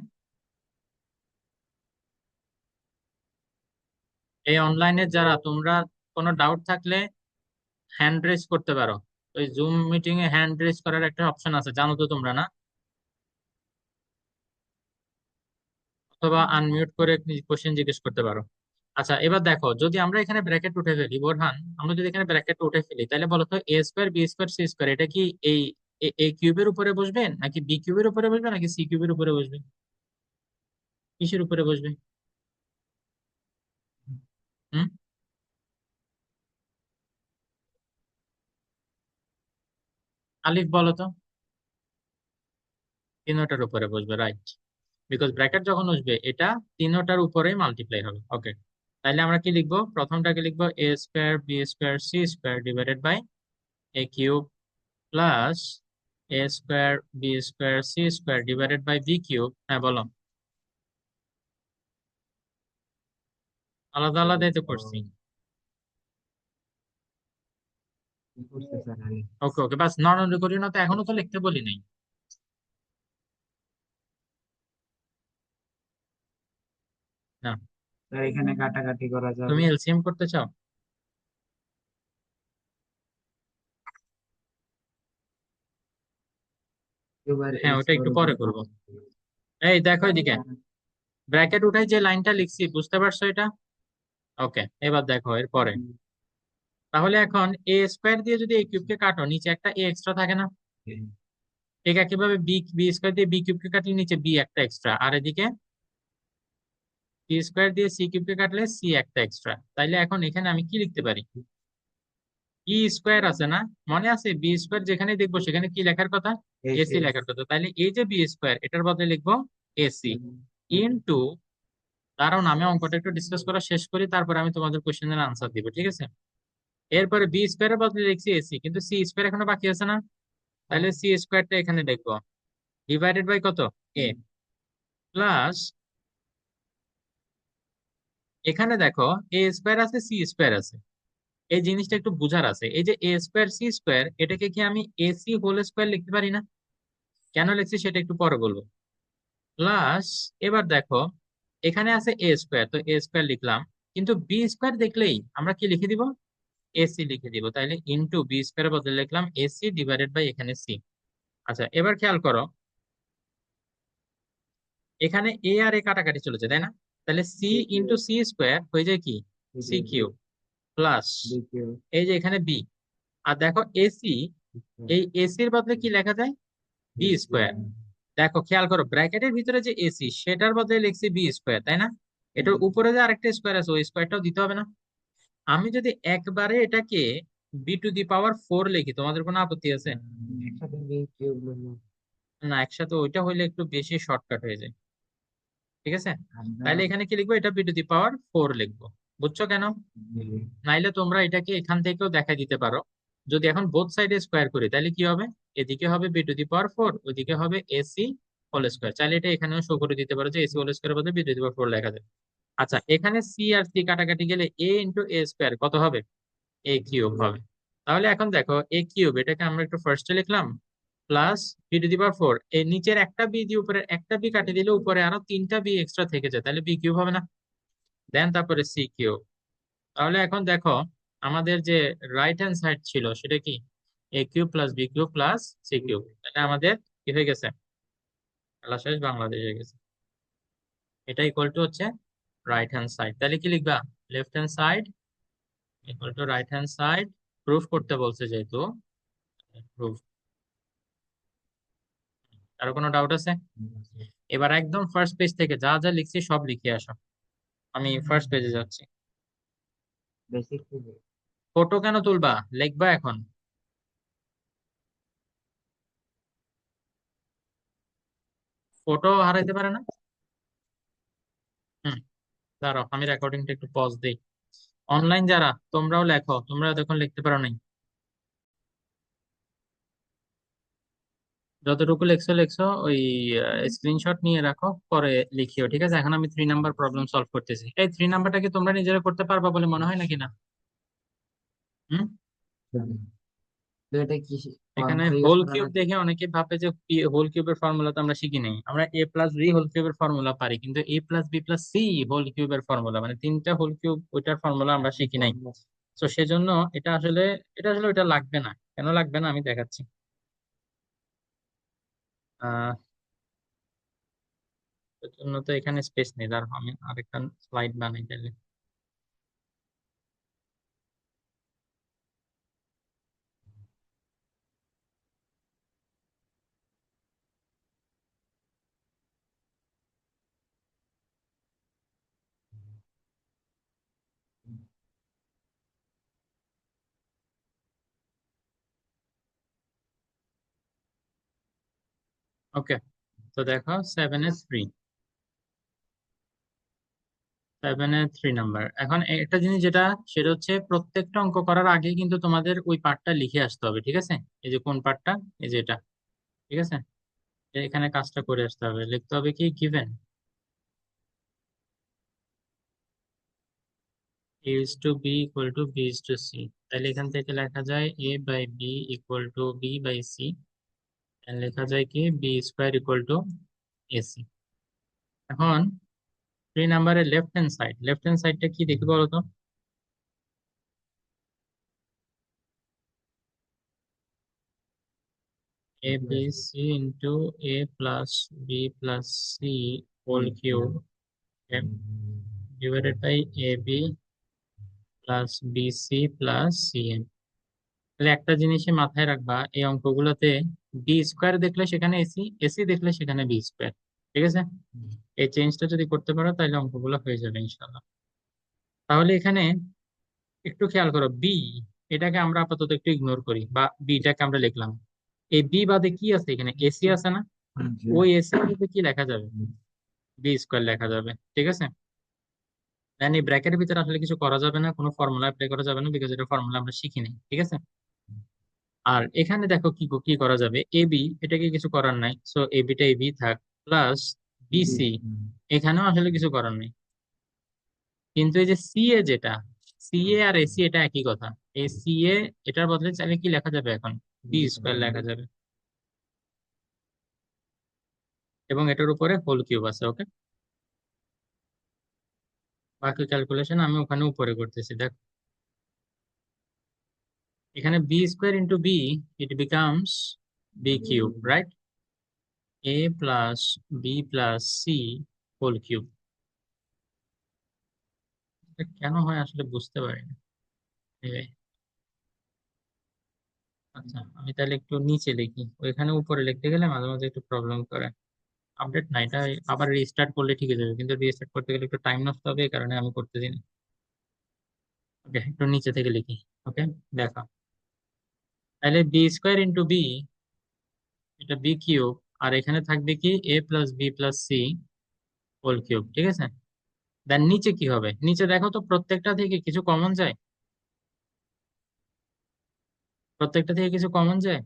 এই অনলাইনে যারা, তোমরা কোনো ডাউট থাকলে হ্যান্ড রেজ করতে পারো। ওই zoom meeting a hand raise করার একটা অপশন আছে, জানো তো তোমরা, না? অথবা আনমিউট করে কোশ্চেন জিজ্ঞেস করতে পারো। আচ্ছা, এবার দেখো, যদি আমরা এখানে ব্র্যাকেট উঠে ফেলি, বোরহান, আমরা যদি এখানে ব্র্যাকেট উঠে ফেলি, তাহলে বলো তো A square B square C square এটা কি এই এ কিউবের উপরে বসবে, নাকি বি কিউবের উপরে বসবে, নাকি সি কিউবের উপরে বসবে? কিসের উপরে বসবে? হুম আলিফ বলো তো। তিনোটার উপরে বসবে, রাইট। বিকজ ব্র্যাকেট যখন বসবে এটা তিনোটার উপরেই মাল্টিপ্লাই হবে। ওকে, তাহলে আমরা কি লিখবো? প্রথমটাকে লিখবো A square B square C square divided by A cube plus A square B square C square divided by B cube. হ্যাঁ বলো। আলাদা আলাদাই তো করছি। কি করছে স্যার আগে? ওকে ওকে, বাস নরমালি করি না তো, এখনো তো লিখতে বলি নাই। না, স্যার এখানে কাটাকাটি করা তুমি যাবে? এলসিএম করতে চাও? এবার হ্যাঁ, এক্স ওটা একটু বড় পরে করে করব। এই দেখো এদিকে, ব্র্যাকেট উঠাই যে লাইনটা লিখছি, বুঝতে পারছো এটা? ওকে, এবার দেখো এর পরে। তাহলে এখন এ স্কোয়ার দিয়ে যদি এ কিউব কে কাটো, নিচে একটা এ এক্সট্রা থাকে না? ঠিক একইভাবে বি বি স্কোয়ার দিয়ে বি কিউব কে কাটলে নিচে বি একটা এক্সট্রা, আর এদিকে সি স্কোয়ার দিয়ে সি কিউব কে কাটলে সি একটা এক্সট্রা। তাইলে এখন এখানে আমি কি লিখতে পারি? ই স্কোয়ার আছে না, মনে আছে? বি স্কোয়ার যেখানে দেখবো সেখানে কি লেখার কথা? এসি লেখার কথা। তাইলে এই যে বি স্কোয়ার, এটার বদলে লিখবো এসি ইনটু, কারণ আমি অঙ্কটা একটু ডিসকাস করা শেষ করি, তারপর আমি তোমাদের কোশ্চেনের আনসার দিব, ঠিক আছে? এরপরে বি স্কোয়ারের বদলে লিখছি এসি, কিন্তু সি স্কোয়ার এখনো বাকি আছে না? তাহলে সি স্কোয়ারটা এখানে লিখবো ডিভাইডেড বাই কত? এ প্লাস, এখানে দেখো এ স্কোয়ার আছে সি স্কোয়ার আছে, এই জিনিসটা একটু বুঝার আছে। এই যে এ স্কোয়ার সি স্কোয়ার, এটাকে কি আমি এসি হোল স্কোয়ার লিখতে পারি না? কেন লিখছি সেটা একটু পরে বলবো। প্লাস, এবার দেখো এখানে আছে এ স্কোয়ার, তো এ স্কোয়ার লিখলাম, কিন্তু বি স্কোয়ার দেখলেই আমরা কি লিখে দিব? এসি লিখে দিব। তাইলে ইনটু বি স্কোয়ার বদলে লিখলাম এসি ডিভাইডেড বাই এখানে সি। আচ্ছা, এবার খেয়াল করো, এখানে এ আর এ কাটাকাটি চলেছে, তাই না? তাহলে সি ইনটু সি স্কোয়ার হয়ে যায় কি? সি কিউব প্লাস, এই যে এখানে বি, আর দেখো এসি, এই এসির বদলে কি লেখা যায়? B square. দেখো খেয়াল করো, ব্র্যাকেটের ভিতরে যে এসি সেটার বদলে লিখছি বি স্কোয়ার, তাই না? এটার উপরে যে আরেকটা স্কোয়ার আছে, ওই স্কোয়ারটাও দিতে হবে না? আমি যদি একবারে এটাকে বি টু দি পাওয়ার 4 লিখি, তোমাদের কোনো আপত্তি আছে? একসাথে বি কিউব না, একসাথে ওইটা হইলে একটু বেশি শর্টকাট হয়ে যায়। ঠিক আছে? আমরা তাহলে এখানে কি লিখবো, এটা বি টু দি পাওয়ার 4 লিখবো। বুঝছো কেন? নাইলে তোমরা এটাকে এখান থেকেও দেখা দিতে পারো। যদি এখন বোথ সাইডে স্কোয়ার করি তাহলে কি হবে, এদিকে হবে বি টু দি পাওয়ার 4, ওইদিকে হবে এসি হোল স্কোয়ার। চাইলে এটা এখানেও শো করে দিতে পারো যে এসি হোল স্কোয়ার বদলে বি টু দি পাওয়ার 4 লেখা যায়। আচ্ছা, এখানে সি আর সি কাটাকাটি গেলে এ ইন্টু এ স্কোয়ার কত হবে, এ কিউব হবে। তাহলে এখন দেখো এ কিউব, এটাকে আমরা একটু ফার্স্টে লিখলাম, প্লাস বি টু দি পাওয়ার 4, এর নিচের একটা বি দিয়ে উপরে একটা বি কাটিয়ে দিলে উপরে আরো তিনটা বি এক্সট্রা থেকে যায়, তাহলে বি কিউব হবে না? দেন তারপরে সি কিউব। তাহলে এখন দেখো আমাদের যে রাইট হ্যান্ড সাইড ছিল সেটা কি, A cube plus B cube plus C cube. তাহলে আমাদের কি হয়ে গেছে, খেলা শেষ, বাংলাদেশ হয়ে গেছে। এটা ইকুয়াল টু হচ্ছে রাইট হ্যান্ড সাইড। তাহলে কি লিখবা, left hand side equal to right hand side. Proof করতে বলছে যেহেতু, প্রুফ। আরো কোনো ডাউট আছে? এবার একদম ফার্স্ট পেজ থেকে যা যা লিখছি সব লিখে আসো। আমি ফার্স্ট পেজে যাচ্ছি। বেসিক ফটো কেন তুলবা, লিখবা এখন। ফটো হারাইতে পারে না। হুম, দাঁড়াও আমি রেকর্ডিংটা একটু পজ দিই। অনলাইন যারা তোমরাও লেখো, তোমরা দেখুন লিখতে পারো নাই, যতটুকু লেখছো লেখছো ওই স্ক্রিনশট নিয়ে রাখো, পরে লিখিও। ঠিক আছে, এখন আমি 3 নাম্বার প্রবলেম সলভ করতেছি। এই 3 নাম্বারটা কি তোমরা নিজেরা করতে পারবা বলে মনে হয় নাকি না? হুম। তো এটা কি এখানে ফর্মুলা ইউজ হোল করা কিউব লাগবে? দেখে অনেকে ভাবে যে হোল কিউবের ফর্মুলা তো আমরা শিখি নাই, আমরা এ প্লাস বি হোল কিউবের ফর্মুলা পারি, কিন্তু A plus B plus C whole কিউবের ফর্মুলা মানে তিনটা হোল কিউব ওইটার ফর্মুলা আমরা শিখি নাই। তো সেজন্য এটা আসলে ওইটা লাগবে না। কেন লাগবে না আমি দেখাচ্ছি। আহ এর জন্য তো এখানে স্পেস নেই, দাঁড়াও আমি আরেকটা স্লাইড বানাই তাহলে। ওকে, তো দেখো 7-3, 7-3 নাম্বার। এখন একটা জিনিস যেটা, সেটা হচ্ছে প্রত্যেকটা অঙ্ক করার আগে কিন্তু তোমাদের ওই পার্টটা লিখে আসতে হবে। ঠিক আছে, এই যে কোন পার্টটা, এই যে এটা। ঠিক আছে, এখানে কাজটা করে আসতে হবে, লিখতে হবে কি, given a is to b equal to b is to c। তাহলে এখান থেকে লেখা যায় a by b equal to b by c, লেখা যায় কি b square equal to ac। এখন 3 নাম্বারের লেফট হ্যান্ড সাইডটা কি দেখি বলো তো। a b c into a plus b plus c whole cube divided by ab plus bc plus cn। তাহলে একটা জিনিসই মাথায় রাখবা, এই অঙ্কগুলোতে বি স্কোয়ার দেখলে সেখানে এসি, এসি দেখলে সেখানে বি স্কোয়ার। ঠিক আছে, এই চেঞ্জটা যদি করতে পারো তাহলে অঙ্কগুলো হয়ে যাবে ইনশাল্লাহ। তাহলে এখানে একটু খেয়াল করো, বি এটাকে আমরা আপাতত একটু ইগনোর করি, বা বিটাকে আমরা লিখলাম। এই বি বাদে কি আছে, এখানে এসি আছে না, ওই এসি মধ্যে কি লেখা যাবে, বি স্কোয়ার লেখা যাবে। ঠিক আছে, দেন এই ব্র্যাকেটের ভিতরে আসলে কিছু করা যাবে না, কোনো ফর্মুলা অ্যাপ্লাই করা যাবে না, বিকজ এটা ফর্মুলা আমরা শিখি নাই। ঠিক আছে, আর এখানে দেখো কি কি করা যাবে, এ বি এটাকে কিছু করার নাই, so A beta A B থাক, প্লাস বিসি এখানেও আসলে কিছু করার নেই। কিন্তু এই যে সি এ যেটা, সি এ আর এসি এটা একই কথা। এই সি এ এটার বদলে চাইলে কি লেখা যাবে এখন, বি স্কোয়ার লেখা যাবে, এবং এটার উপরে হোল কিউব আছে। ওকে, বাকি ক্যালকুলেশন আমি ওখানে উপরে করতেছি। দেখ এখানে B square into B, it becomes B cube, right, A plus B plus C whole cube. কেন হয় আসলে বুঝতে পারি না। এই, আচ্ছা আমি তাহলে একটু নিচে লিখি, ওইখানে উপরে লিখতে গেলে মাঝে মাঝে একটু প্রবলেম করে। আপডেট না, এটা আবার রিস্টার্ট করলে ঠিক হয়ে যাবে, কিন্তু রিস্টার্ট করতে গেলে একটু টাইম নষ্ট হবে, এই কারণে আমি করতেছি না। ওকে, একটু নিচে থেকে লিখি। ওকে, দেখো তাহলে বি স্কোয়ার ইন্টু বি, এটা বি কিউব, আর এখানে থাকবে কি A plus B plus C whole cube, ঠিক আছে। দেন নিচে কি হবে, নিচে দেখো তো প্রত্যেকটা থেকে কিছু কমন যায়, প্রত্যেকটা থেকে কিছু কমন যায়।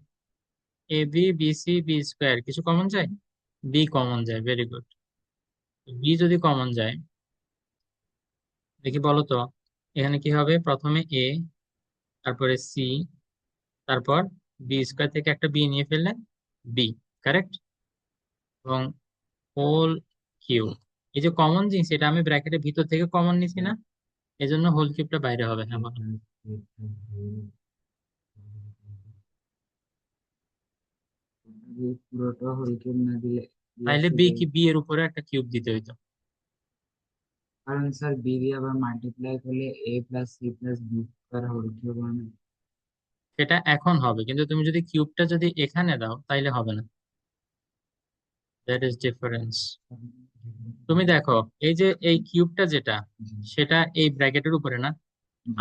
A B B C B square কিছু কমন যায়, বি কমন যায়, ভেরি গুড। বি যদি কমন যায়, দেখি বলো তো এখানে কি হবে, প্রথমে এ, তারপরে সি, তারপর বি স্কোয়ার থেকে একটা বি নিয়ে ফেললে বি, কারেক্ট। এবং হোল কিউব, এই যে কমন জিনিস এটা আমি ব্র্যাকেটের ভিতর থেকে কমন নিছি না, এই জন্য হোল কিউবটা বাইরে হবে। হ্যাঁ বলো। পুরোটা হোল কিউব না দিলে তাইলে বি কি, বি এর উপরে একটা কিউব দিতে হইতো। কারণ স্যার বি দিয়ে আবার মাল্টিপ্লাই করলে A plus C plus B square whole cube হবে। সেটা এখন হবে, কিন্তু তুমি যদি কিউবটা যদি এখানে দাও তাইলে হবে না। That is difference. তুমি দেখো এই যে এই কিউবটা যেটা, সেটা এই ব্র্যাকেটের উপরে না,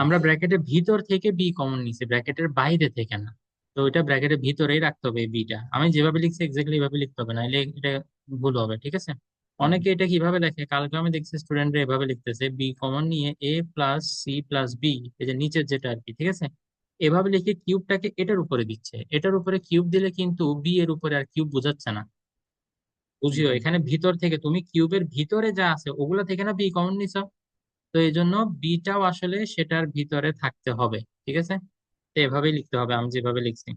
আমরা ব্র্যাকেটের ভিতর থেকে বি কমন নিছি, ব্র্যাকেটের বাইরে থেকে না। তো ওইটা ব্র্যাকেটের ভিতরেই রাখতে হবে এই বিটা, আমি যেভাবে লিখছি এক্স্যাক্টলি এইভাবে লিখতে হবে, নাহলে এটা ভুল হবে, ঠিক আছে। অনেকে এটা কিভাবে লেখে, কালকে আমি দেখছি স্টুডেন্টরা এভাবে লিখতেছে, বি কমন নিয়ে এ প্লাস সি প্লাস বি, এই যে নিচের যেটা আর কি, ঠিক আছে। এভাবে লিখে কিউবটাকে এটার উপরে দিচ্ছে, এটার উপরে কিউব দিলে কিন্তু বি এর উপরে আর কিউব বোঝাচ্ছে না। বুঝিও এখানে ভিতর থেকে তুমি কিউবের ভিতরে যা আছে ওগুলা থেকে না বি কমন নিছো, তো এই জন্য বিটাও আসলে সেটার ভিতরে থাকতে হবে, ঠিক আছে। তো এভাবেই লিখতে হবে আমি যেভাবে লিখছি।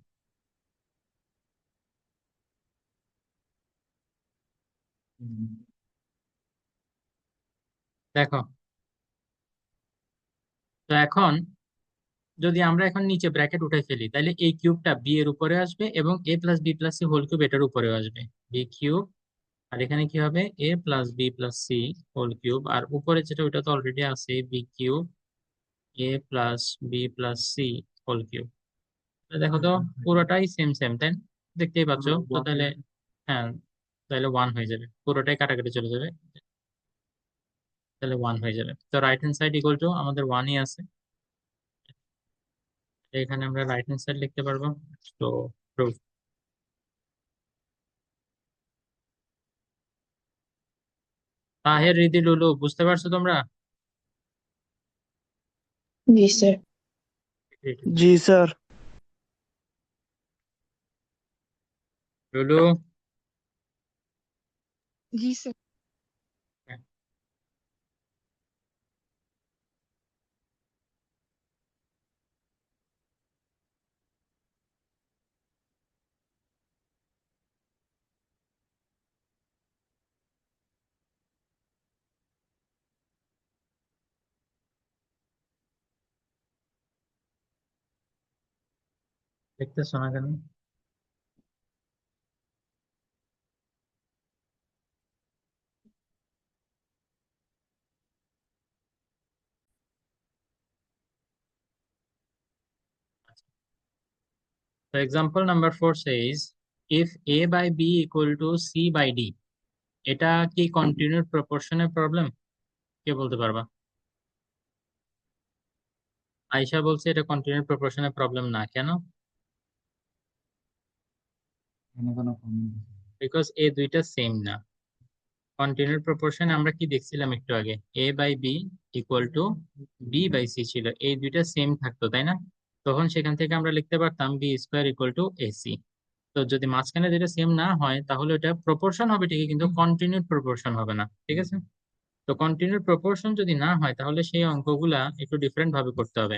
দেখো, তো এখন যদি আমরা এখন নিচে ব্র্যাকেট উঠাই ফেলি, তাহলে এই কিউবটা বি এর উপরে আসবে এবং A plus B plus C whole cube এটার উপরেও আসবে, বি কিউব। আর এখানে কি হবে, A plus B plus C whole cube, আর উপরে যেটা ওইটা তো অলরেডি আছে, B cube A plus B plus C whole cube. দেখো তো পুরোটাই সেম সেম, তাই না? দেখতেই পাচ্ছ তো তাহলে। হ্যাঁ, তাহলে ওয়ান হয়ে যাবে, পুরোটাই কাটাকাটি চলে যাবে, তাহলে ওয়ান হয়ে যাবে। তো right hand side equal two আমাদের ওয়ানই আছে, এখানে আমরা রাইট হ্যান্ড সাইড লিখতে পারবো। তো proof। তাহের, রিদি, লুলু, বুঝতে পারছো তোমরা? জি স্যার। জি স্যার। লুলু, জি স্যার। দেখতেছো না কেন? So example number 4 says if a by b equal to c by d, এটা কি কন্টিনিউড প্রপোর্শনের প্রবলেম? কে বলতে পারবা? আয়শা বলছে এটা কন্টিনিউড প্রপোর্শনের প্রবলেম না, কেন? এখানে কোনো কমেন্ট বিকজ এ দুইটা সেম না। কন্টিনিউড প্রপোর্শনে আমরা কি দেখছিলাম একটু আগে, A by B equal to B by C ছিল, এই দুইটা সেম থাকতো তাই না? তখন সেখান থেকে আমরা লিখতে পারতাম B square equal to AC. তো যদি মাঝখানে যেটা সেম না হয় তাহলে ওটা প্রপোর্শন হবে ঠিকই, কিন্তু কন্টিনিউড প্রপোর্শন হবে না, ঠিক আছে। তো কন্টিনিউড প্রপোর্শন যদি না হয় তাহলে সেই অঙ্কগুলা একটু ডিফারেন্ট ভাবে করতে হবে।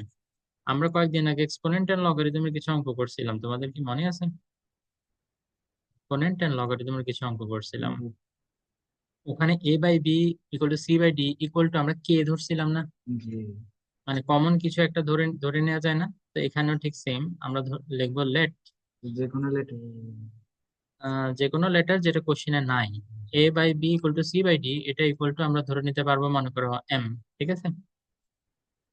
আমরা কয়েকদিন আগে এক্সপোনেন্ট এন্ড লগারিদমের কিছু অঙ্ক করছিলাম, তোমাদের কি মনে আছে? এক্সপোনেন্ট এন্ড লগারিদমের কিছু অঙ্ক করছিলাম, ওখানে A by B equal to C by D equal to আমরা কে ধরছিলাম না, যে মানে কমন কিছু একটা ধরে ধরে নেওয়া যায় না। তো এখানেও ঠিক সেম, আমরা লিখবো লেট যে কোনো লেটার। যে কোনো লেটার যেটা কোশ্চিনে নাই, A by B equal to C by D, এটা ইকুয়াল টু আমরা ধরে নিতে পারবো মনে করো এম, ঠিক আছে।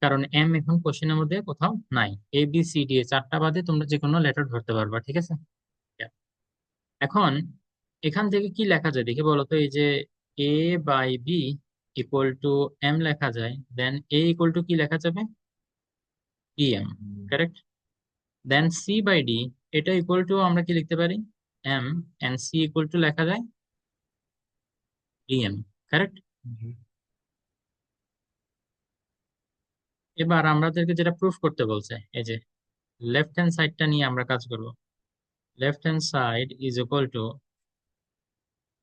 কারণ এম এখন কোশ্চেনের মধ্যে কোথাও নাই, A B C D A চারটা বাদে তোমরা যে কোনো লেটার ধরতে পারবা, ঠিক আছে। এখন এখান থেকে কি লেখা যায় দেখি বলো তো, এই যে A by B equal to M লেখা যায়, দেন এ ইকুয়াল টু কি লেখা যাবে, B M, correct. Then C by D, এটা ইকুয়াল টু আমরা কি লিখতে পারি, M, and C equal to লেখা যায় ডিএম, কারেক্ট? জি এবার আমাদেরকে যেটা প্রুফ করতে বলছে, এই যে লেফট হ্যান্ড সাইডটা নিয়ে আমরা কাজ করব। Left hand side is equal to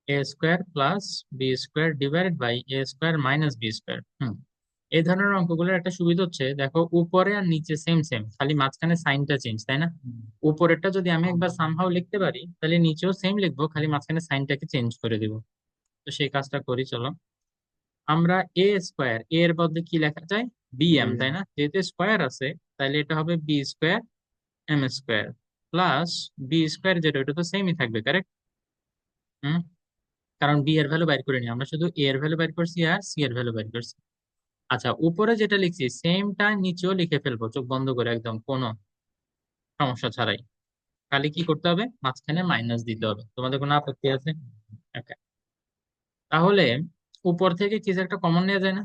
A square plus B square divided by A square minus B square. এই ধরনের অঙ্কগুলোর একটা সুবিধা হচ্ছে, দেখো উপরে আর নিচে সেম সেম, খালি মাঝখানে সাইনটা চেঞ্জ, তাই না? উপরেরটা যদি আমি একবার সামহাও লিখতে পারি, তাহলে নিচেও সেম লিখবো, খালি মাঝখানে সাইনটাকে চেঞ্জ করে দিব। তো সেই কাজটা করি, চলো। আমরা এ স্কোয়ার এর বদলে কি লেখা যায়? বি এম, তাই না? যেহেতু স্কোয়ার আছে, তাহলে এটা হবে B square M square plus B square, যেটা ওটা তো সেমই থাকবে, কারেক্ট? হুম। কারণ বি এর ভ্যালু বাইর করিনি, আমরা শুধু এ এর ভ্যালু বাইর করছি আর সি এর ভ্যালু বাইর করছি। আচ্ছা, উপরে যেটা লিখছি সেমটা নিচেও লিখে ফেলবো, চোখ বন্ধ করে, একদম কোনো সমস্যা ছাড়াই। খালি কি করতে হবে? মাঝখানে মাইনাস দিতে হবে। তোমাদের কোনো আপত্তি আছে? Okay. তাহলে উপর থেকে কিছু একটা কমন নেওয়া যায় না?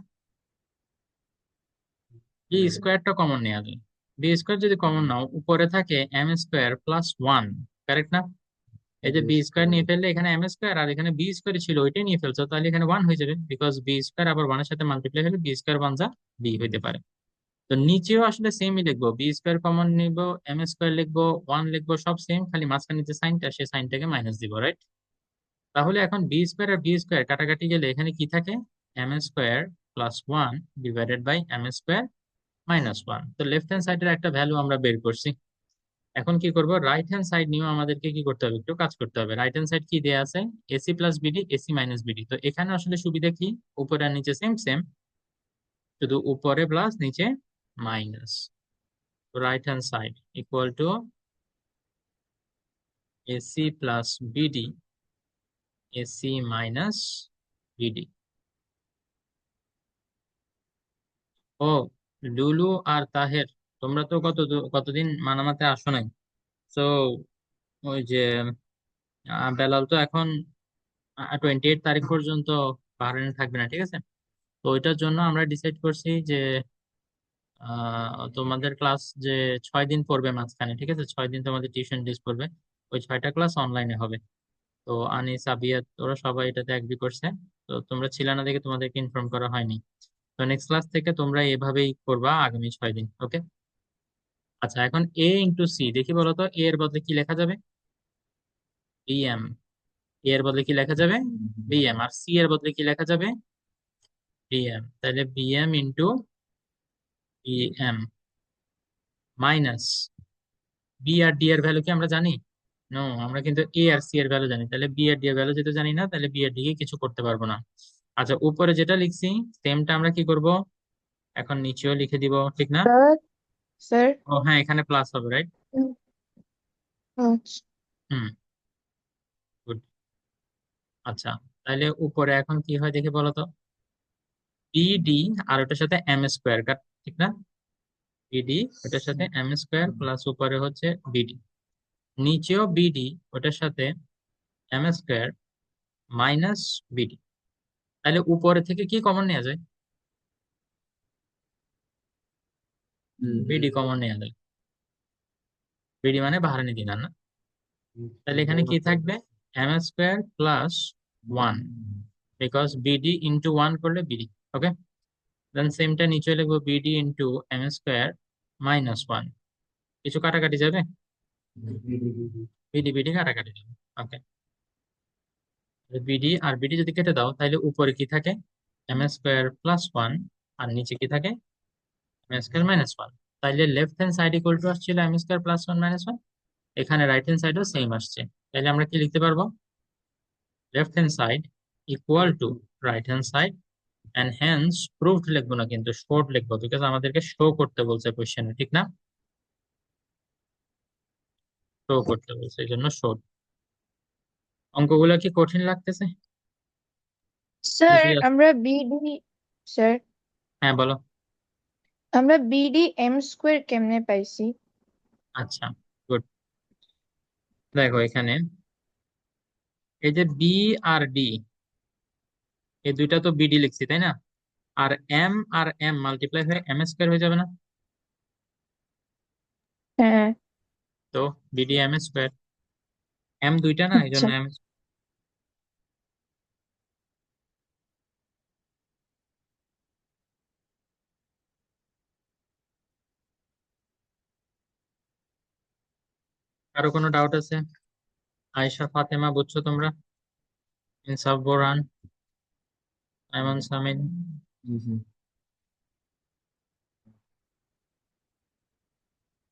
বি স্কোয়ারটা কমন নেওয়া যায়। বি স্কোয়ার যদি কমন নাও, উপরে থাকে M square plus one, correct না? এই যে বি স্কোয়ার নিয়ে ফেললে এখানে এম স্কোয়ার, আর এখানে বি স্কোয়ার ছিল ওইটাই নিয়ে ফেলছো, তাহলে এখানে ওয়ান হয়ে যাবে, বিকজ বি স্কোয়ার আবার ওয়ানের সাথে মাল্টিপ্লাই হলে বি স্কোয়ার ওয়ান যা বি হইতে পারে। তো নিচেও আসলে সেমই লিখবো, বি স্কোয়ার কমন নিব, এম স্কোয়ার লিখবো, ওয়ান লিখবো, সব সেম, খালি মাঝখানে যে সাইনটা, সেই সাইনটাকে মাইনাস দিব, রাইট? তাহলে এখন বি স্কোয়ার আর বি স্কোয়ার কাটাকাটি গেলে এখানে কি থাকে? M square plus one divided by M square minus one. তো লেফট হ্যান্ড সাইডের একটা ভ্যালু আমরা বের করছি। এখন কি করব? রাইট হ্যান্ড সাইড নিয়েও আমাদেরকে কি করতে হবে? একটু কাজ করতে হবে। রাইট হ্যান্ড সাইড কি দেয়া আছে? AC plus BD, AC minus BD. তো এখানে আসলে সুবিধা কি? উপরে আর নিচে সেম সেম, শুধু উপরে প্লাস নিচে minus. Right hand side equal to AC plus BD, AC minus BD. ও, লুলু আর তাহের, তোমরা তো কতদিন মানামাতে আসো নাই। তো ওই যে বেলাল তো এখন 28 তারিখ পর্যন্ত বাহরাইনে থাকবে না, ঠিক আছে? তো ওইটার জন্য আমরা ডিসাইড করছি যে তোমাদের ক্লাস যে 6 দিন পড়বে মাঝখানে, ঠিক আছে, 6 দিন তোমাদের টিউশন ডেজ পড়বে, ওই 6টা ক্লাস অনলাইনে হবে। তো আনিস, আবিয়াত, ওরা সবাই এটাতে এগ্রি করছে। তো তোমরা ছিল না দেখে তোমাদেরকে ইনফর্ম করা হয়নি। তো নেক্সট ক্লাস থেকে তোমরা এভাবেই করবা আগামী 6 দিন, ওকে? আচ্ছা, এখন এ ইন্টু সি দেখি, বলো তো এ এর বদলে কি লেখা যাবে? বিএম। এ এর বদলে কি লেখা যাবে? বিএম। আর সি এর বদলে কি লেখা যাবে? বিএম। তাহলে BM into BM minus B আর ডি এর ভ্যালু কি আমরা জানি? নো, আমরা কিন্তু এ আর সি এর ভ্যালু জানি, তাহলে বি আর ডি এর ভ্যালু যেটা জানি না, তাহলে বি আর ডি কে কিছু করতে পারবো না। আচ্ছা, উপরে যেটা লিখছি সেমটা আমরা কি করব? এখন নিচেও লিখে দিব, ঠিক না? স্যার স্যার ও হ্যাঁ, এখানে প্লাস হবে, রাইট? আচ্ছা হুম, গুড। আচ্ছা, তাহলে উপরে এখন কি হয় দেখে বলো তো? বিডি আর ওটার সাথে এম স্কোয়ার কাট, ঠিক না? বিডি ওটার সাথে এম স্কোয়ার প্লাস উপরে হচ্ছে বিডি, নিচেও বিডি ওটার সাথে এম স্কোয়ার মাইনাস বিডি। তাহলে উপরে থেকে কি কমন নেওয়া যায়? বিডি কমন নেওয়া যায়। বিডি মানে বাহারানি দিনার না? তাহলে এখানে কি থাকবে? M square plus one, because BD into one করলে বিডি, ওকে? দেন সেমটা নিচে লিখবো, BD into M square minus one. কিছু কাটাকাটি যাবে? বিডি বিডি কাটাকাটি যাবে, ওকে? বিডি আর বিডি যদি কেটে দাও, তাহলে উপরে কি থাকে? এম স্কোয়ার প্লাস ওয়ান, আর নিচে কি থাকে? M square minus one. তাইলে left hand side equal to আসছিল M square plus one minus one, এখানে রাইট হ্যান্ড সাইডও সেম আসছে। তাহলে আমরা কি লিখতে পারবো? Left hand side equal to right hand side, and hence proved লিখবো না, কিন্তু শোড লিখবো, বিকজ আমাদেরকে শো করতে বলছে কোশ্চেনে, ঠিক না? শো করতে বলছে, এই জন্য শোড। অঙ্কগুলো কি কঠিন লাগতেছে? স্যার ইজি আছে? আমরা বিডি স্যার হ্যাঁ, বলো। আমরা বিডি এম স্কোয়ার কেমনে পাইছি? আচ্ছা, গুড। দেখো এখানে এই যে বি আর ডি, এই দুইটা তো বিডি লিখছি, তাই না? আর এম আর এম মাল্টিপ্লাই হয়ে এম স্কোয়ার হয়ে যাবে না? হ্যাঁ। তো বিডি এম স্কোয়ার, এম দুইটা না, এই আচ্ছা জন্য এম। আরো কোনো ডাউট আছে? আয়েশা, ফাতেমা, বুঝছো তোমরা? ইনসাফ, বোরহান, আয়মান, সামিন। জি স্যার।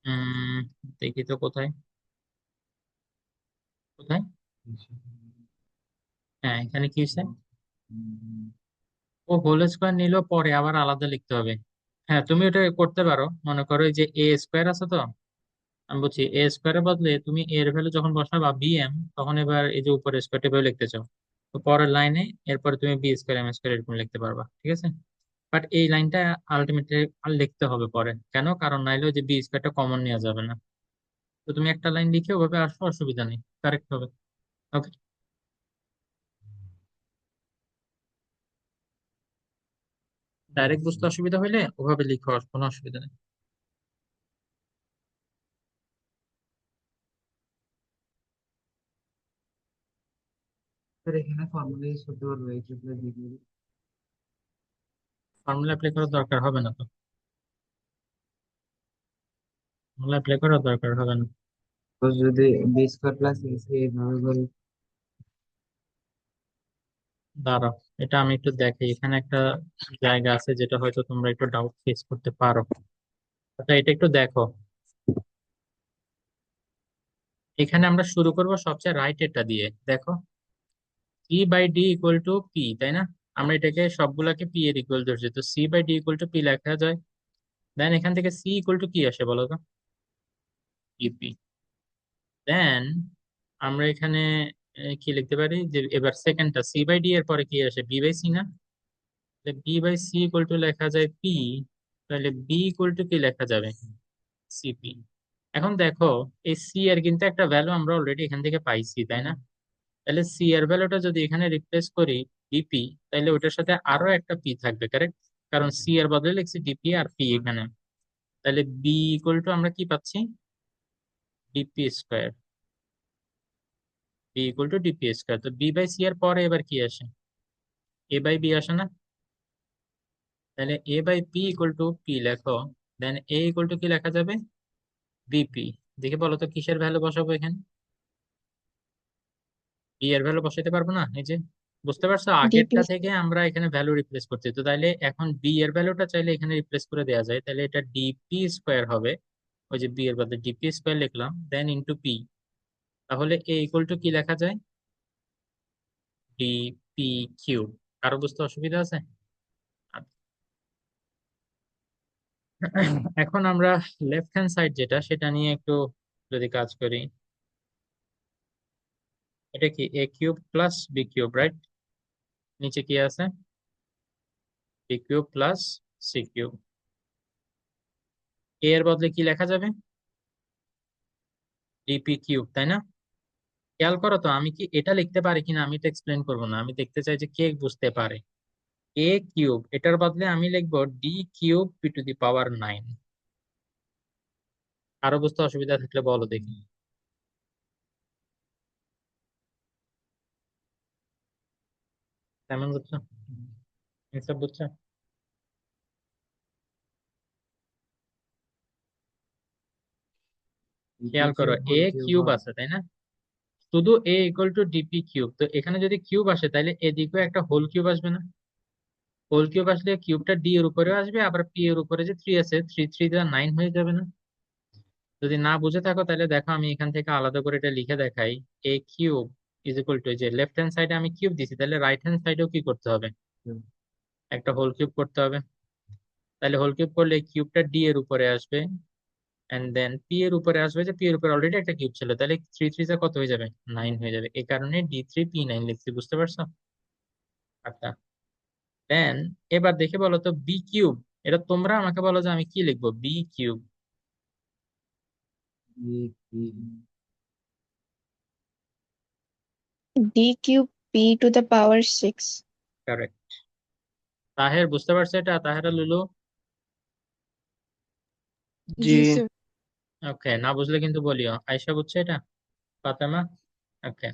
উম দেখি তো কোথায় কোথায়। হ্যাঁ, এখানে কি হয়েছে? ও হোল স্কোয়ার নিলেও পরে আবার আলাদা লিখতে হবে। হ্যাঁ, তুমি ওটা করতে পারো। মনে করো এই যে এ স্কোয়ার আছে তো, আমি বলছি এ স্কোয়ারের বদলে তুমি এর ভ্যালু যখন বসাবা বিএম, তখন এবার এই যে উপরে স্কোয়ার টেবিল লিখতে চাও, তো পরের লাইনে এরপরে তুমি বি স্কোয়ার এম স্কোয়ার এরকম লিখতে পারবা, ঠিক আছে? বাট এই লাইনটা আলটিমেটলি আর লিখতে হবে পরে, কেন? কারণ নাইলে ওই যে বি স্কোয়ারটা কমন নেওয়া যাবে না। তো তুমি একটা লাইন লিখে ওভাবে আসো, অসুবিধা নেই, কারেক্ট হবে। ওকে, ডাইরেক্ট বুঝতে অসুবিধা হলে ওভাবে লিখো, কোনো অসুবিধা নেই। স্যার এখানে ফর্মুলা ইউজ করতে পারবো H plus B cube? Formula apply করার দরকার হবে না তো, ফর্মুলা অ্যাপ্লাই করার দরকার হবে না। তো যদি B square plus A C এইভাবে করি? দাঁড়াও, এটা আমি একটু দেখি। এখানে একটা জায়গা আছে যেটা হয়তো তোমরা একটু ডাউট ফেস করতে পারো। আচ্ছা, এটা একটু দেখো। এখানে আমরা শুরু করব সবচেয়ে রাইট এটা দিয়ে, দেখো। C by D equal to P, তাই না? আমরা এটাকে সবগুলাকে পি এর ইকুয়াল ধরছি, তো C by D equal to P লেখা যায়। দেন এখান থেকে সি ইকুয়াল টু কি আসে বলো তো? ইপি। দেন আমরা এখানে কি লিখতে পারি, যে এবার সেকেন্ডটা সি বাই ডি এর পরে কি আসে, বি বাই সি না? B by C equal to লেখা যায় পি, তাহলে বি ইকুয়াল টু কি লেখা যাবে? সিপি। এখন দেখো, এই সি এর কিন্তু একটা ভ্যালু আমরা অলরেডি এখান থেকে পাইছি, তাই না? তাহলে সি এর ভ্যালুটা যদি এখানে রিপ্লেস করি ডিপি, তাহলে ওটার সাথে আরো একটা পি থাকবে, কারেক্ট? কারণ সি এর বদলে লিখছি ডিপি আর পি এখানে। তাহলে বি ইকুয়াল টু আমরা কি পাচ্ছি? DP square. B equal to DP square. তো বি বাই সি এর পরে এবার কি আসে? এ বাই বি আসে না? তাহলে A by P equal to P লেখো। দেন এ ইকুয়াল টু কি লেখা যাবে? বিপি। দেখে বলো তো কিসের ভ্যালু বসাবো এখানে? বি এর ভ্যালু বসাইতে পারবো না? এই যে, বুঝতে পারছো, ডিপি। আগেরটা থেকে আমরা এখানে ভ্যালু রিপ্লেস করছি, তো তাইলে এখন বি এর ভ্যালুটা চাইলে এখানে রিপ্লেস করে দেওয়া যায়, তাহলে এটা ডিপি স্কোয়ার হবে। ওই যে বি এর বদলে ডিপি স্কোয়ার লিখলাম, দেন ইন্টু পি। তাহলে এ ইকুয়াল টু কি লেখা যায়? DP cube. কারো বুঝতে অসুবিধা আছে? আচ্ছা। এখন আমরা লেফট হ্যান্ড সাইড যেটা, সেটা নিয়ে একটু যদি কাজ করি। এটা কি A cube plus B cube, right? নিচে কি আছে? B cube plus C cube. A এর বদলে কি লেখা যাবে? ডিপি কিউব, তাই না? খেয়াল করো তো, আমি কি এটা লিখতে পারি কিনা, আমি তো এক্সপ্লেন করবো না, আমি দেখতে চাই যে কে বুঝতে পারে। এ কিউব এটার বদলে আমি লিখবো D cube P to the power 9। আরো বুঝতে অসুবিধা থাকলে বলো দেখি। কেমন বুঝছো? এসব বুঝছো? ডিপি খেয়াল করো, কিউব হোল এ কিউব কিউব হয়। আছে, তাই না? শুধু এ ইকুয়াল টু ডিপি কিউব, তো এখানে যদি কিউব আসে তাহলে এদিকেও একটা হোল কিউব আসবে না? হোল কিউব আসলে কিউবটা ডি এর উপরেও আসবে, আবার পি এর উপরে যে থ্রি আছে, থ্রি থ্রি 9 হয়ে যাবে না? যদি না বুঝে থাকো তাহলে দেখো, আমি এখান থেকে আলাদা করে এটা লিখে দেখাই। এ কিউব ইজ ইকুয়াল টু, যে লেফট হ্যান্ড সাইডে আমি কিউব দিছি, তাহলে রাইট হ্যান্ড সাইডেও কি করতে হবে? একটা হোল কিউব করতে হবে। তাহলে হোল কিউব করলে কিউবটা ডি এর উপরে আসবে, এন্ড দেন পি এর উপরে আসবে, যে পি এর উপরে অলরেডি একটা কিউব ছিল, তাহলে থ্রি থ্রি কত হয়ে যাবে? 9 হয়ে যাবে। এই কারণে D3P9 লিখছি, বুঝতে পারছো? আচ্ছা, দেন এবার দেখে বলো তো বি কিউব। এটা তোমরা আমাকে বলো যে আমি কি লিখবো, B cube. DP D cube P to the power 6। Correct. Taher বুঝতে পারছে এটা? তাহেরা, লুলু? জি জি স্যার। ওকে, না বুঝলে কিন্তু বলিও। আয়শা বুঝছে এটা? ফাতেমা? ওকে।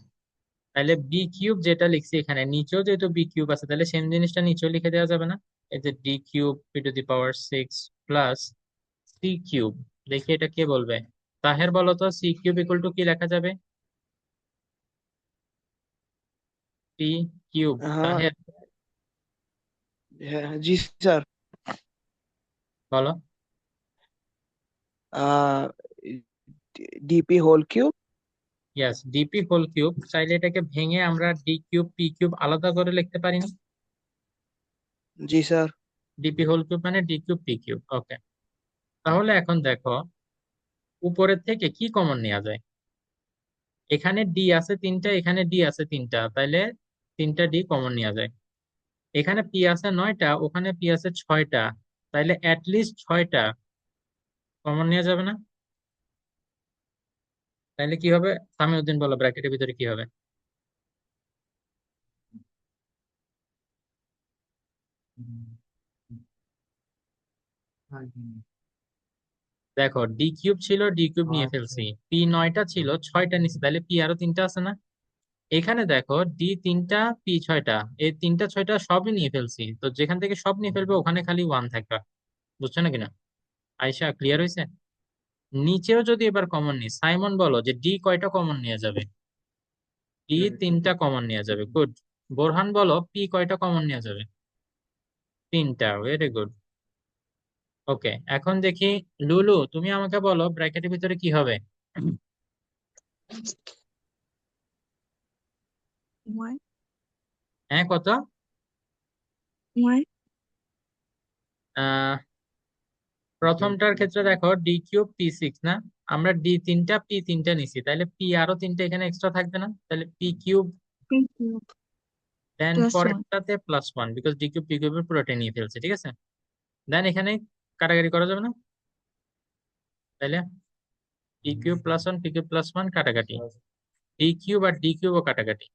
তাহলে বি কিউব যেটা লিখছি এখানে নিচেও যেহেতু বি কিউব আছে, তাহলে সেম জিনিসটা নিচেও লিখে দেওয়া যাবে না? এই যে D cube P to the power 6 plus C cube. দেখি এটা কে বলবে? তাহের বলো তো সি কিউব ইকুয়াল টু কি লেখা যাবে? T cube. हाँ তাহের जी सर। বলো। DP whole cube. Yes, DP whole cube. চাইলে এটাকে ভেঙে আমরা ডি কিউব পি কিউব আলাদা করে লিখতে পারি না? जी सर। ডিপি হোল কিউব মানে ডি কিউব পি কিউব। ওকে, তাহলে এখন দেখো উপরের থেকে কি কমন নেওয়া যায়। এখানে ডি আছে তিনটা, এখানে ডি আছে তিনটা, তাইলে তিনটা ডি কমন নেওয়া যায়। এখানে পি আছে 9টা, ওখানে পি আছে 6টা, তাইলে অ্যাটলিস্ট 6টা কমন নেওয়া যাবে না? তাইলে কি হবে? সামিউদ্দিন বলো, ব্র্যাকেটের ভিতরে কি হবে? দেখো ডি কিউব ছিল, ডি কিউব নিয়ে ফেলছি। পি 9টা ছিল, 6টা নিচে, তাহলে পি আরো তিনটা আছে না? এখানে দেখো ডি তিনটা, পি 6টা, এই তিনটা 6টা সবই নিয়ে ফেলছি, তো যেখান থেকে সব নিয়ে ফেলবে ওখানে খালি ওয়ান থাকবে। বুঝছো না কিনা? আয়শা, ক্লিয়ার হয়েছে? নিচেও যদি এবার কমন নিই, সাইমন বলো যে ডি কয়টা কমন নিয়ে যাবে? ডি তিনটা কমন নিয়ে যাবে, গুড। বোরহান বলো পি কয়টা কমন নিয়ে যাবে? তিনটা, ভেরি গুড। ওকে, এখন দেখি লুলু, তুমি আমাকে বলো ব্র্যাকেটের ভিতরে কি হবে? One, হ্যাঁ, কত? one, আহ প্রথমটার ক্ষেত্রে দেখো ডি কিউব পি 6 না, আমরা ডি তিনটা পি তিনটা নিছি, তাহলে পি আরো তিনটা এখানে এক্সট্রা থাকবে না? তাহলে P cube, three cube then plus one. পরেরটাতে +1, বিকজ ডি কিউব পি কিউবের পুরোটা নিয়ে ফেলছে, ঠিক আছে? দেন এখানে কাটাকাটি করা যাবে না? তাইলে পি কিউব +1 পি কিউব +1 কাটাকাটি, ডি কিউব আর ডি কিউবও কাটাকাটি।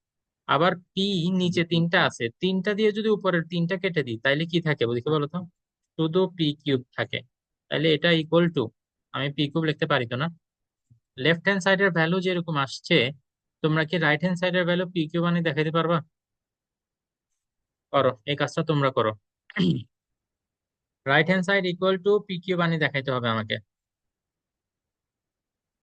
আবার পি নিচে তিনটা আছে, তিনটা দিয়ে যদি উপরের তিনটা কেটে দিই তাইলে কি থাকে দেখে বলো তো? শুধু পি কিউব থাকে। তাইলে এটা ইকুয়াল টু, আমি পি কিউব লিখতে পারি তো না? লেফট হ্যান্ড সাইডের ভ্যালু যেরকম আসছে, তোমরা কি রাইট হ্যান্ড সাইডের ভ্যালু পি কিউব আনি দেখাইতে পারবা? করো, এই কাজটা তোমরা করো। Right hand side equal to P cube আনি দেখাইতে হবে আমাকে।